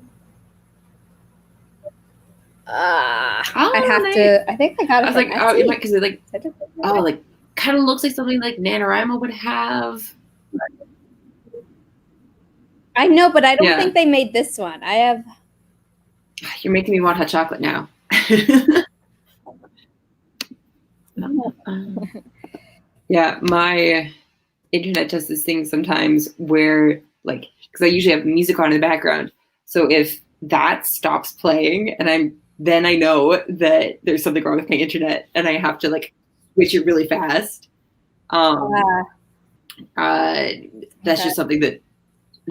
I think I got it. I was like, oh, it might because it like, like kind of looks like something like NaNoWriMo would have. I know, but I don't think they made this one. I have. You're making me want hot chocolate now. Yeah, my internet does this thing sometimes where, like, because I usually have music on in the background. So if that stops playing, and then I know that there's something wrong with my internet, and I have to like switch it really fast. That's just something that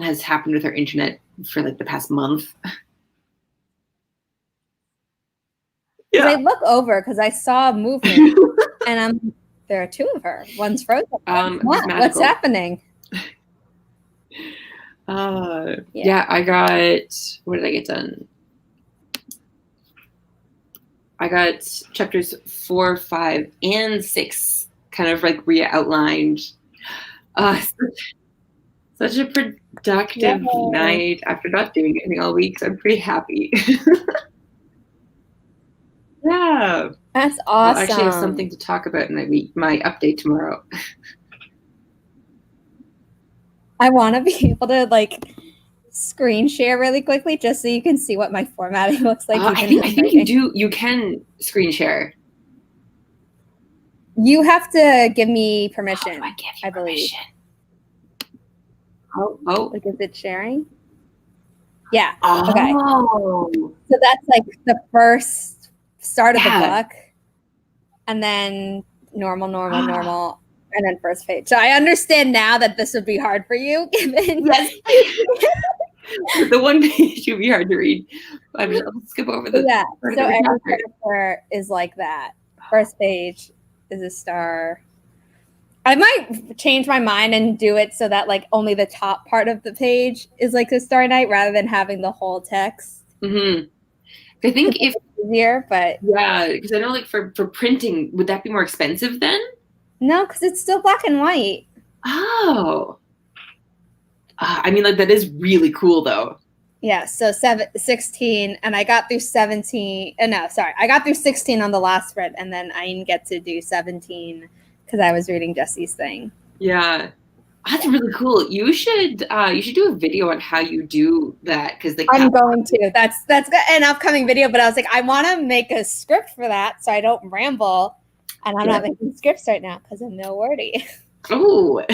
has happened with our internet for like the past month. Yeah. I look over because I saw movement, and there are two of her. One's frozen. What's happening? Yeah, I got. What did I get done? I got chapters 4, 5, and 6 kind of like re-outlined. Such a productive night after not doing anything all week. So I'm pretty happy. Yeah. That's awesome. I'll actually have something to talk about in my update tomorrow. I want to be able to like screen share really quickly just so you can see what my formatting looks like. I think you do. You can screen share. You have to give me permission. I believe. Oh. Like, is it sharing? Yeah. Oh. Okay. So that's like the first start of the book, and then normal, and then first page. So I understand now that this would be hard for you. Yes. The one page would be hard to read. I'll skip over the. Yeah. So every chapter is like that. First page is a star. I might change my mind and do it so that like only the top part of the page is like a Star Night rather than having the whole text. Mm-hmm. I think if easier, but yeah, because I know like for printing, would that be more expensive then? No, because it's still black and white. Oh, I mean, like that is really cool though. Yeah, so 16, and I got through 17. I got through 16 on the last spread, and then I didn't get to do 17 because I was reading Jesse's thing. Yeah. That's really cool. You should do a video on how you do that because I'm going to. That's an upcoming video, but I was like, I want to make a script for that so I don't ramble, and I'm not making scripts right now because I'm no wordy. Oh,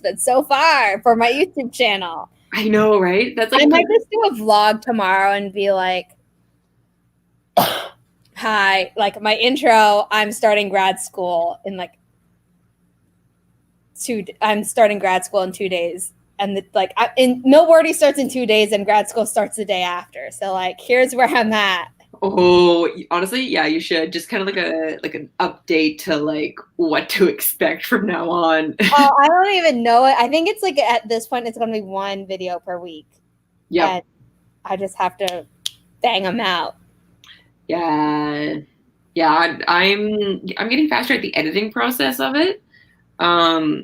but so far for my YouTube channel, I know, right? That's like I might just do a vlog tomorrow and be like, "Hi, like my intro. I'm starting grad school in like." I'm starting grad school in 2 days, and Milwordy starts in 2 days, and grad school starts the day after. So like, here's where I'm at. Oh, honestly, yeah, you should just kind of like an update to like what to expect from now on. Oh, I don't even know it. I think it's like at this point, it's going to be one video per week. Yeah, I just have to bang them out. Yeah. I'm getting faster at the editing process of it.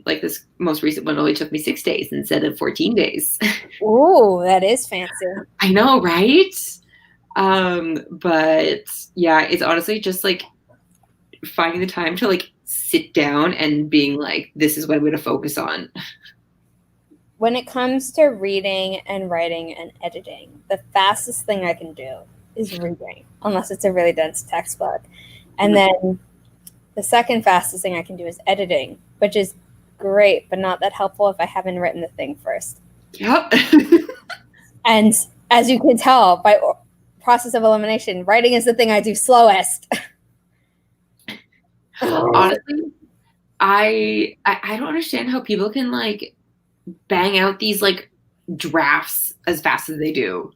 Like this most recent one only took me 6 days instead of 14 days. Ooh, that is fancy. I know, right? But yeah, it's honestly just like finding the time to like sit down and being like, this is what I'm going to focus on. When it comes to reading and writing and editing, the fastest thing I can do is reading, unless it's a really dense textbook. And then the second fastest thing I can do is editing, which is great, but not that helpful if I haven't written the thing first. Yep. And as you can tell, process of elimination. Writing is the thing I do slowest. Honestly, I don't understand how people can like bang out these like drafts as fast as they do.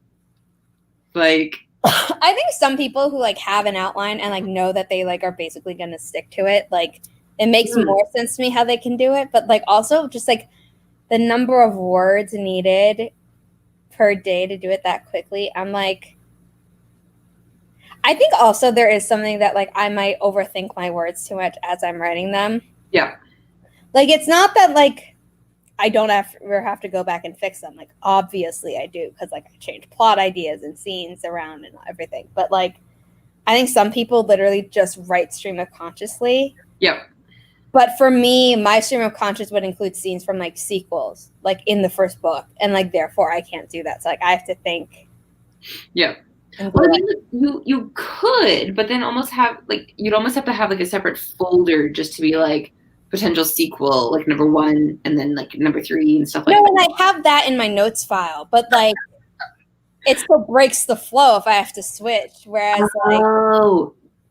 Like, I think some people who like have an outline and like know that they like are basically going to stick to it, like it makes more sense to me how they can do it. But like also just like the number of words needed per day to do it that quickly, I'm like, I think also there is something that like I might overthink my words too much as I'm writing them. yeah. Like it's not that like I don't ever have to go back and fix them. Like obviously I do, because like I change plot ideas and scenes around and everything. But like I think some people literally just write stream of consciously. Yep. But for me, my stream of conscious would include scenes from like sequels, like in the first book, and like therefore I can't do that. So like I have to think. Yep. Well, I mean, you could, but then almost have like you'd almost have to have like a separate folder just to be like potential sequel, like number 1 and then like number 3 and stuff like that. No, and I have that in my notes file, but like it still breaks the flow if I have to switch. Whereas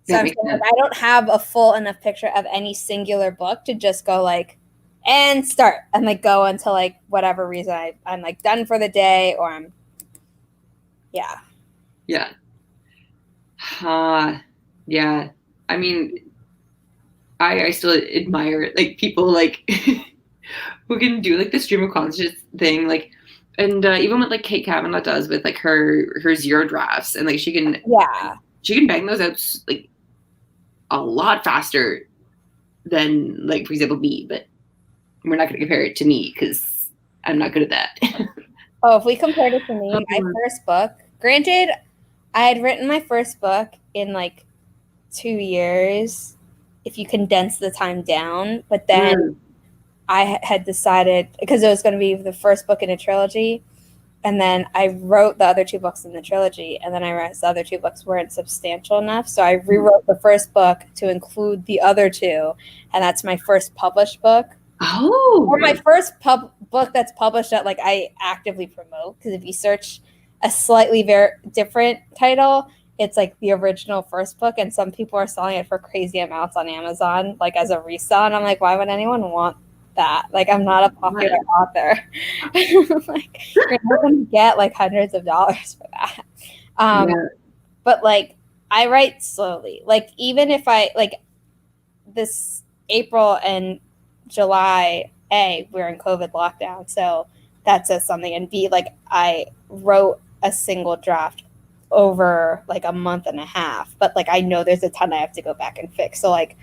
like I don't have a full enough picture of any singular book to just go like and start and like go until like whatever reason I'm like done for the day or I'm yeah. Yeah. Yeah. I mean, I still admire like people like who can do like the stream of conscious thing, like, and even what like Kate Kavanaugh does with like her 0 drafts, and like she can bang those out like a lot faster than like for example me, but we're not going to compare it to me because I'm not good at that. Oh, if we compared it to me, my first book, granted, I had written my first book in like 2 years, if you condense the time down. But then I had decided, because it was going to be the first book in a trilogy, and then I wrote the other 2 books in the trilogy, and then I realized the other 2 books weren't substantial enough. So I rewrote the first book to include the other 2, and that's my first published book. Oh. Or my first book that's published that like I actively promote, because if you search a slightly very different title, it's like the original first book, and some people are selling it for crazy amounts on Amazon, like as a resale. And I'm like, why would anyone want that? Like, I'm not a popular author. Like, you're not going to get like hundreds of dollars for that. But like, I write slowly. Like, even if I like this April and July, we're in COVID lockdown, so that says something. And B, like I wrote a single draft over like a month and a half, but like I know there's a ton I have to go back and fix. So like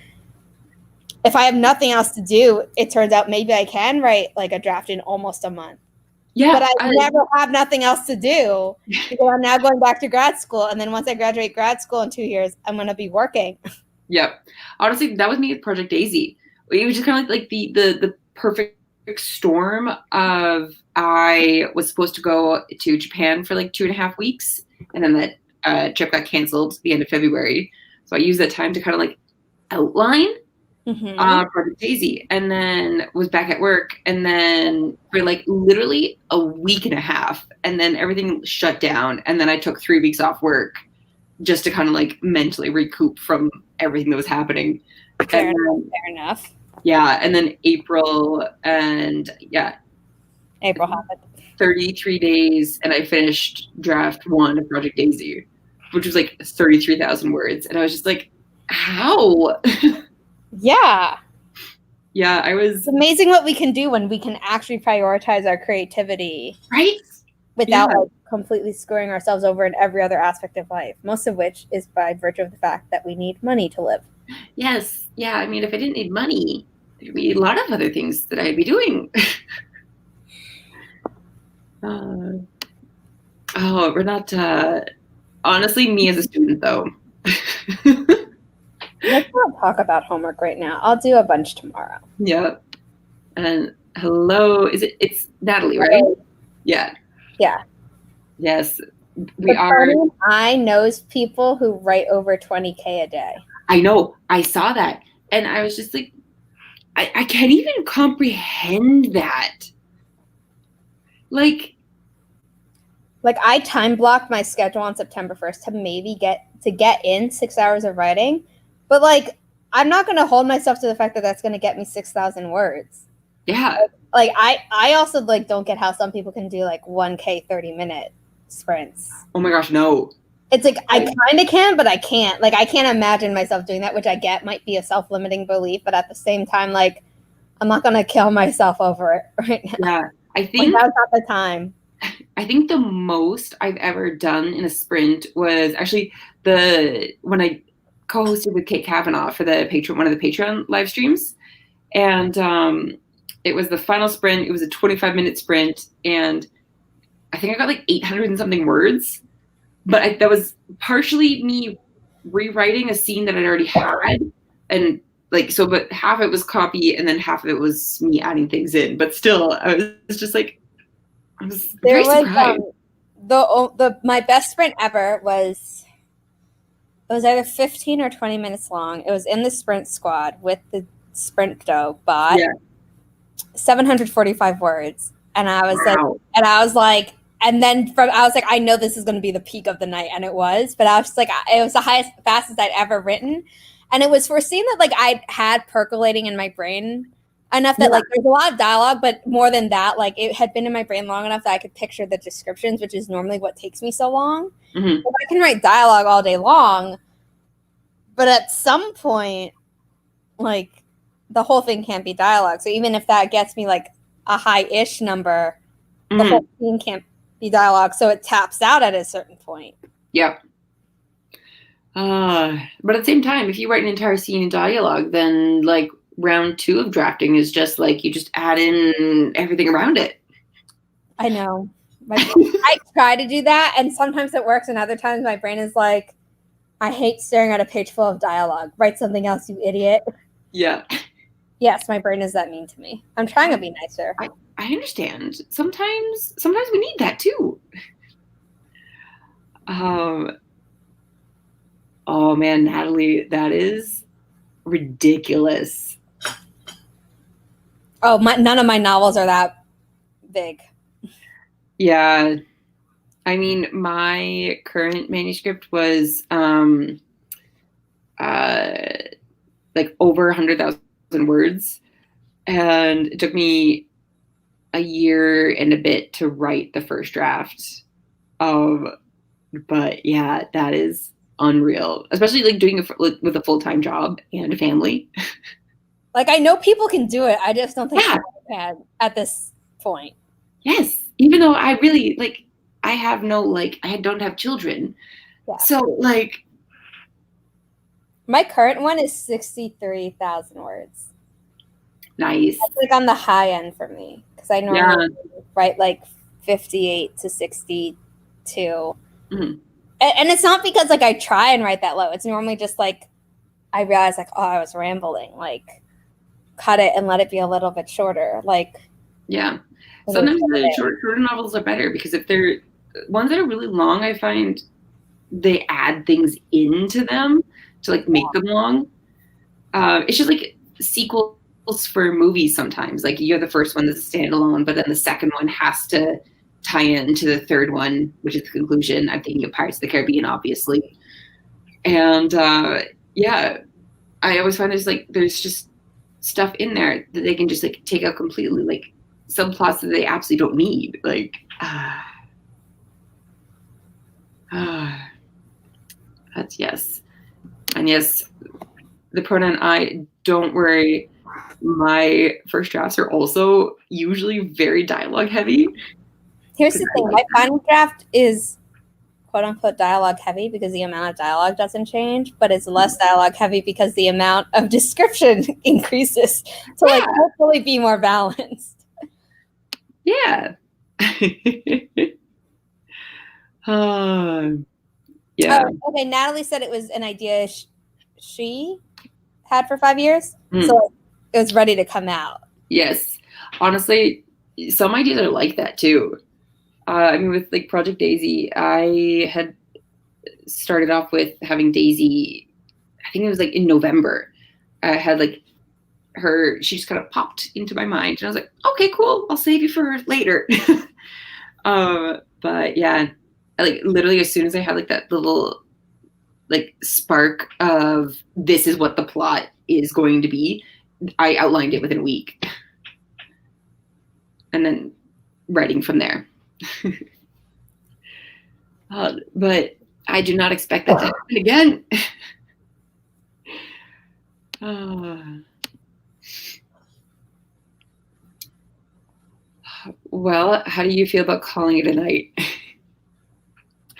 if I have nothing else to do, it turns out maybe I can write like a draft in almost a month. Yeah, but I never have nothing else to do because I'm now going back to grad school, and then once I graduate grad school in 2 years, I'm going to be working. Yep. Honestly, that was me with Project Daisy. It was just kind of like the perfect storm of I was supposed to go to Japan for like 2.5 weeks, and then that trip got canceled at the end of February. So I used that time to kind of like outline Project Daisy, and then was back at work, and then for like literally a week and a half, and then everything shut down, and then I took 3 weeks off work just to kind of like mentally recoup from everything that was happening. Fair enough. Yeah, and then April happened. 33 days, and I finished draft 1 of Project Daisy, which was like 33,000 words, and I was just like, how? Yeah. Yeah, It's amazing what we can do when we can actually prioritize our creativity. Right? Without like completely screwing ourselves over in every other aspect of life, most of which is by virtue of the fact that we need money to live. Yes. Yeah, I mean, if I didn't need money, there'd be a lot of other things that I'd be doing. We're not, honestly, me as a student, though. Let's not talk about homework right now. I'll do a bunch tomorrow. Yeah. And hello, it's Natalie, right? Yeah. Yeah. Yes. We are. I knows people who write over 20K a day. I know. I saw that. And I was just like, I can't even comprehend that. Like Like I time blocked my schedule on September 1st to maybe get in 6 hours of writing, but like I'm not going to hold myself to the fact that that's going to get me 6,000 words. Yeah. Like I also like don't get how some people can do like 1K 30-minute sprints. Oh my gosh, no. It's like I kind of can, but I can't. Like I can't imagine myself doing that, which I get might be a self-limiting belief, but at the same time, like I'm not going to kill myself over it right now. Yeah, I think like, that's not the time. I think the most I've ever done in a sprint was actually when I co-hosted with Kate Kavanaugh for one of the Patreon live streams, and it was the final sprint. It was a 25-minute sprint, and I think I got like 800 and something words, but that was partially me rewriting a scene that I'd already had, and like so, but half of it was copy, and then half of it was me adding things in. But still, I was just like. I was very surprised. My best sprint ever was either 15 or 20 minutes long. It was in the sprint squad with the Sprint Dough bot. Yeah. 745 words. And I was like, and then I was like, I know this is going to be the peak of the night. And it was, but I was just like, it was the fastest I'd ever written. And it was for a scene that like I had percolating in my brain enough that like there's a lot of dialogue, but more than that, like it had been in my brain long enough that I could picture the descriptions, which is normally what takes me so long. Mm-hmm. I can write dialogue all day long, but at some point, like the whole thing can't be dialogue. So even if that gets me like a high-ish number, the whole thing can't be dialogue. So it taps out at a certain point. Yep. But at the same time, if you write an entire scene in dialogue, then like round 2 of drafting is just like you just add in everything around it. I know. I try to do that, and sometimes it works, and other times my brain is like, I hate staring at a page full of dialogue. Write something else, you idiot. Yeah. Yes, my brain is that mean to me. I'm trying to be nicer. I understand. Sometimes we need that too. Oh man, Natalie, that is ridiculous. Oh, none of my novels are that big. Yeah. I mean, my current manuscript was like over 100,000 words, and it took me a year and a bit to write the first draft. But yeah, that is unreal, especially like doing it with a full-time job and a family. Like I know people can do it. I just don't think I can at this point. Yes, even though I really like, I don't have children, so like. My current one is 63,000 words. Nice. That's like on the high end for me because I normally write like 58 to 62. Mm-hmm. And it's not because like I try and write that low. It's normally just like I realize like, oh, I was rambling. Like cut it and let it be a little bit shorter. Like yeah. Sometimes the shorter novels are better because if they're ones that are really long, I find they add things into them to like make them long. It's just like sequels for movies sometimes. Like you're the first one that's a standalone, but then the second one has to tie into the third one, which is the conclusion. I'm thinking of Pirates of the Caribbean, obviously. And yeah, I always find there's just stuff in there that they can just like take out completely, like subplots that they absolutely don't need. Like, that's yes. And yes, the pronoun I, don't worry. My first drafts are also usually very dialogue heavy. Here's the thing. My final draft is quote unquote dialogue heavy because the amount of dialogue doesn't change, but it's less dialogue heavy because the amount of description increases to like hopefully be more balanced. Yeah. Yeah. Oh, okay, Natalie said it was an idea she had for 5 years, so it was ready to come out. Yes. Honestly, some ideas are like that too. I mean, with like Project Daisy, I had started off with having Daisy, I think it was like in November. I had like she just kind of popped into my mind and I was like, okay, cool. I'll save you for later. But yeah, like literally as soon as I had like that little like spark of this is what the plot is going to be, I outlined it within a week. And then writing from there. But I do not expect that to happen again. Well, how do you feel about calling it a night?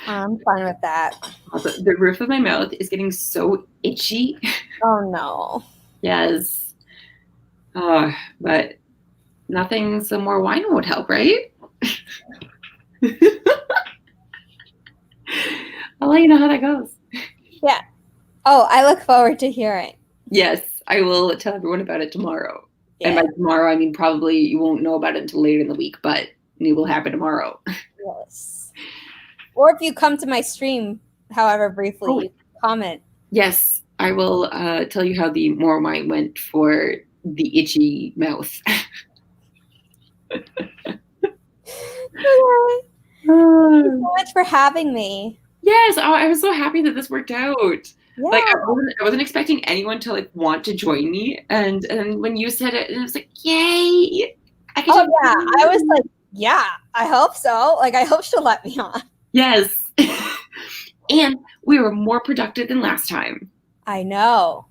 I'm fine with that. The roof of my mouth is getting so itchy. Oh no. Yes. But nothing, some more wine would help, right? I'll let you know how that goes. Yeah. Oh, I look forward to hearing. Yes, I will tell everyone about it tomorrow. Yeah. And by tomorrow, I mean probably you won't know about it until later in the week, but it will happen tomorrow. Yes. Or if you come to my stream, however briefly, you comment. Yes, I will tell you how the more wine went for the itchy mouth. Thank you so much for having me. Yes, I was so happy that this worked out. Yeah. Like I wasn't expecting anyone to like want to join me, and when you said it, I was like, yay! I was like, yeah, I hope so. Like I hope she'll let me on. Yes, and we were more productive than last time. I know.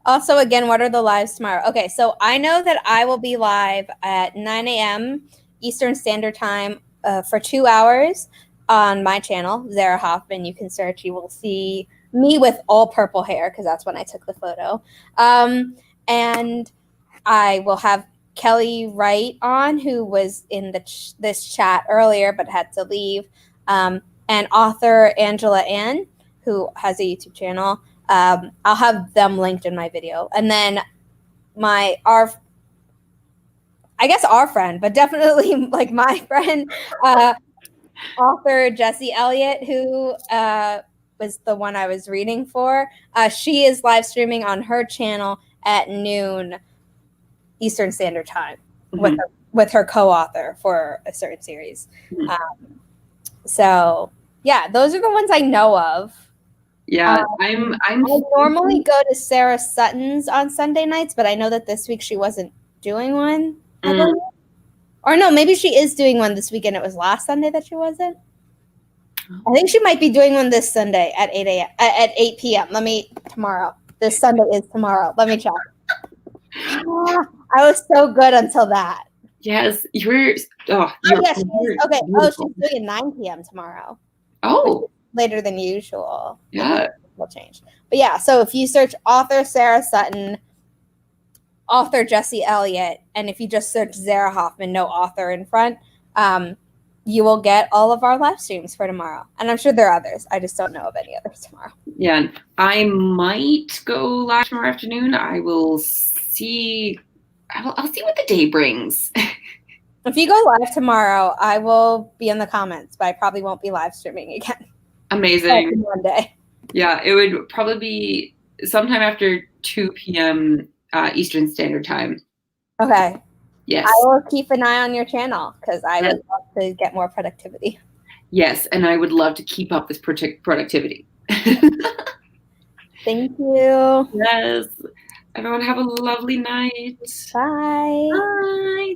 Also, again, what are the lives tomorrow? Okay, so I know that I will be live at 9 a.m. Eastern Standard Time for 2 hours on my channel, Zara Hoffman. You can search. You will see me with all purple hair because that's when I took the photo. And I will have Kelly Wright on, who was in this chat earlier but had to leave, and author Angela Ann, who has a YouTube channel. I'll have them linked in my video. And then our friend, but definitely like my friend, author Jessie Elliott, who was the one I was reading for. She is live streaming on her channel at noon Eastern Standard Time with her co-author for a certain series. So yeah, those are the ones I know of. Yeah, I normally go to Sarah Sutton's on Sunday nights, but I know that this week she wasn't doing one. Or no, maybe she is doing one this weekend. It was last Sunday that she wasn't. I think she might be doing one this Sunday at 8 p.m. Tomorrow. This Sunday is tomorrow. Let me check. I was so good until that. Yes, you were. Oh, yeah, she is. Okay. Oh, she's doing 9 p.m. tomorrow. Oh. Later than usual. Yeah. Will change. But yeah, so if you search author Sarah Sutton, author Jessie Elliott, and if you just search Zara Hoffman, no author in front, you will get all of our live streams for tomorrow. And I'm sure there are others. I just don't know of any others tomorrow. Yeah, I might go live tomorrow afternoon. I will see. I'll see what the day brings. If you go live tomorrow, I will be in the comments, but I probably won't be live streaming again. Amazing. One day. Yeah, it would probably be sometime after 2 p.m. Eastern Standard Time. Okay. Yes. I will keep an eye on your channel because I would love to get more productivity. Yes, and I would love to keep up this productivity. Thank you. Yes. Everyone have a lovely night. Bye. Bye.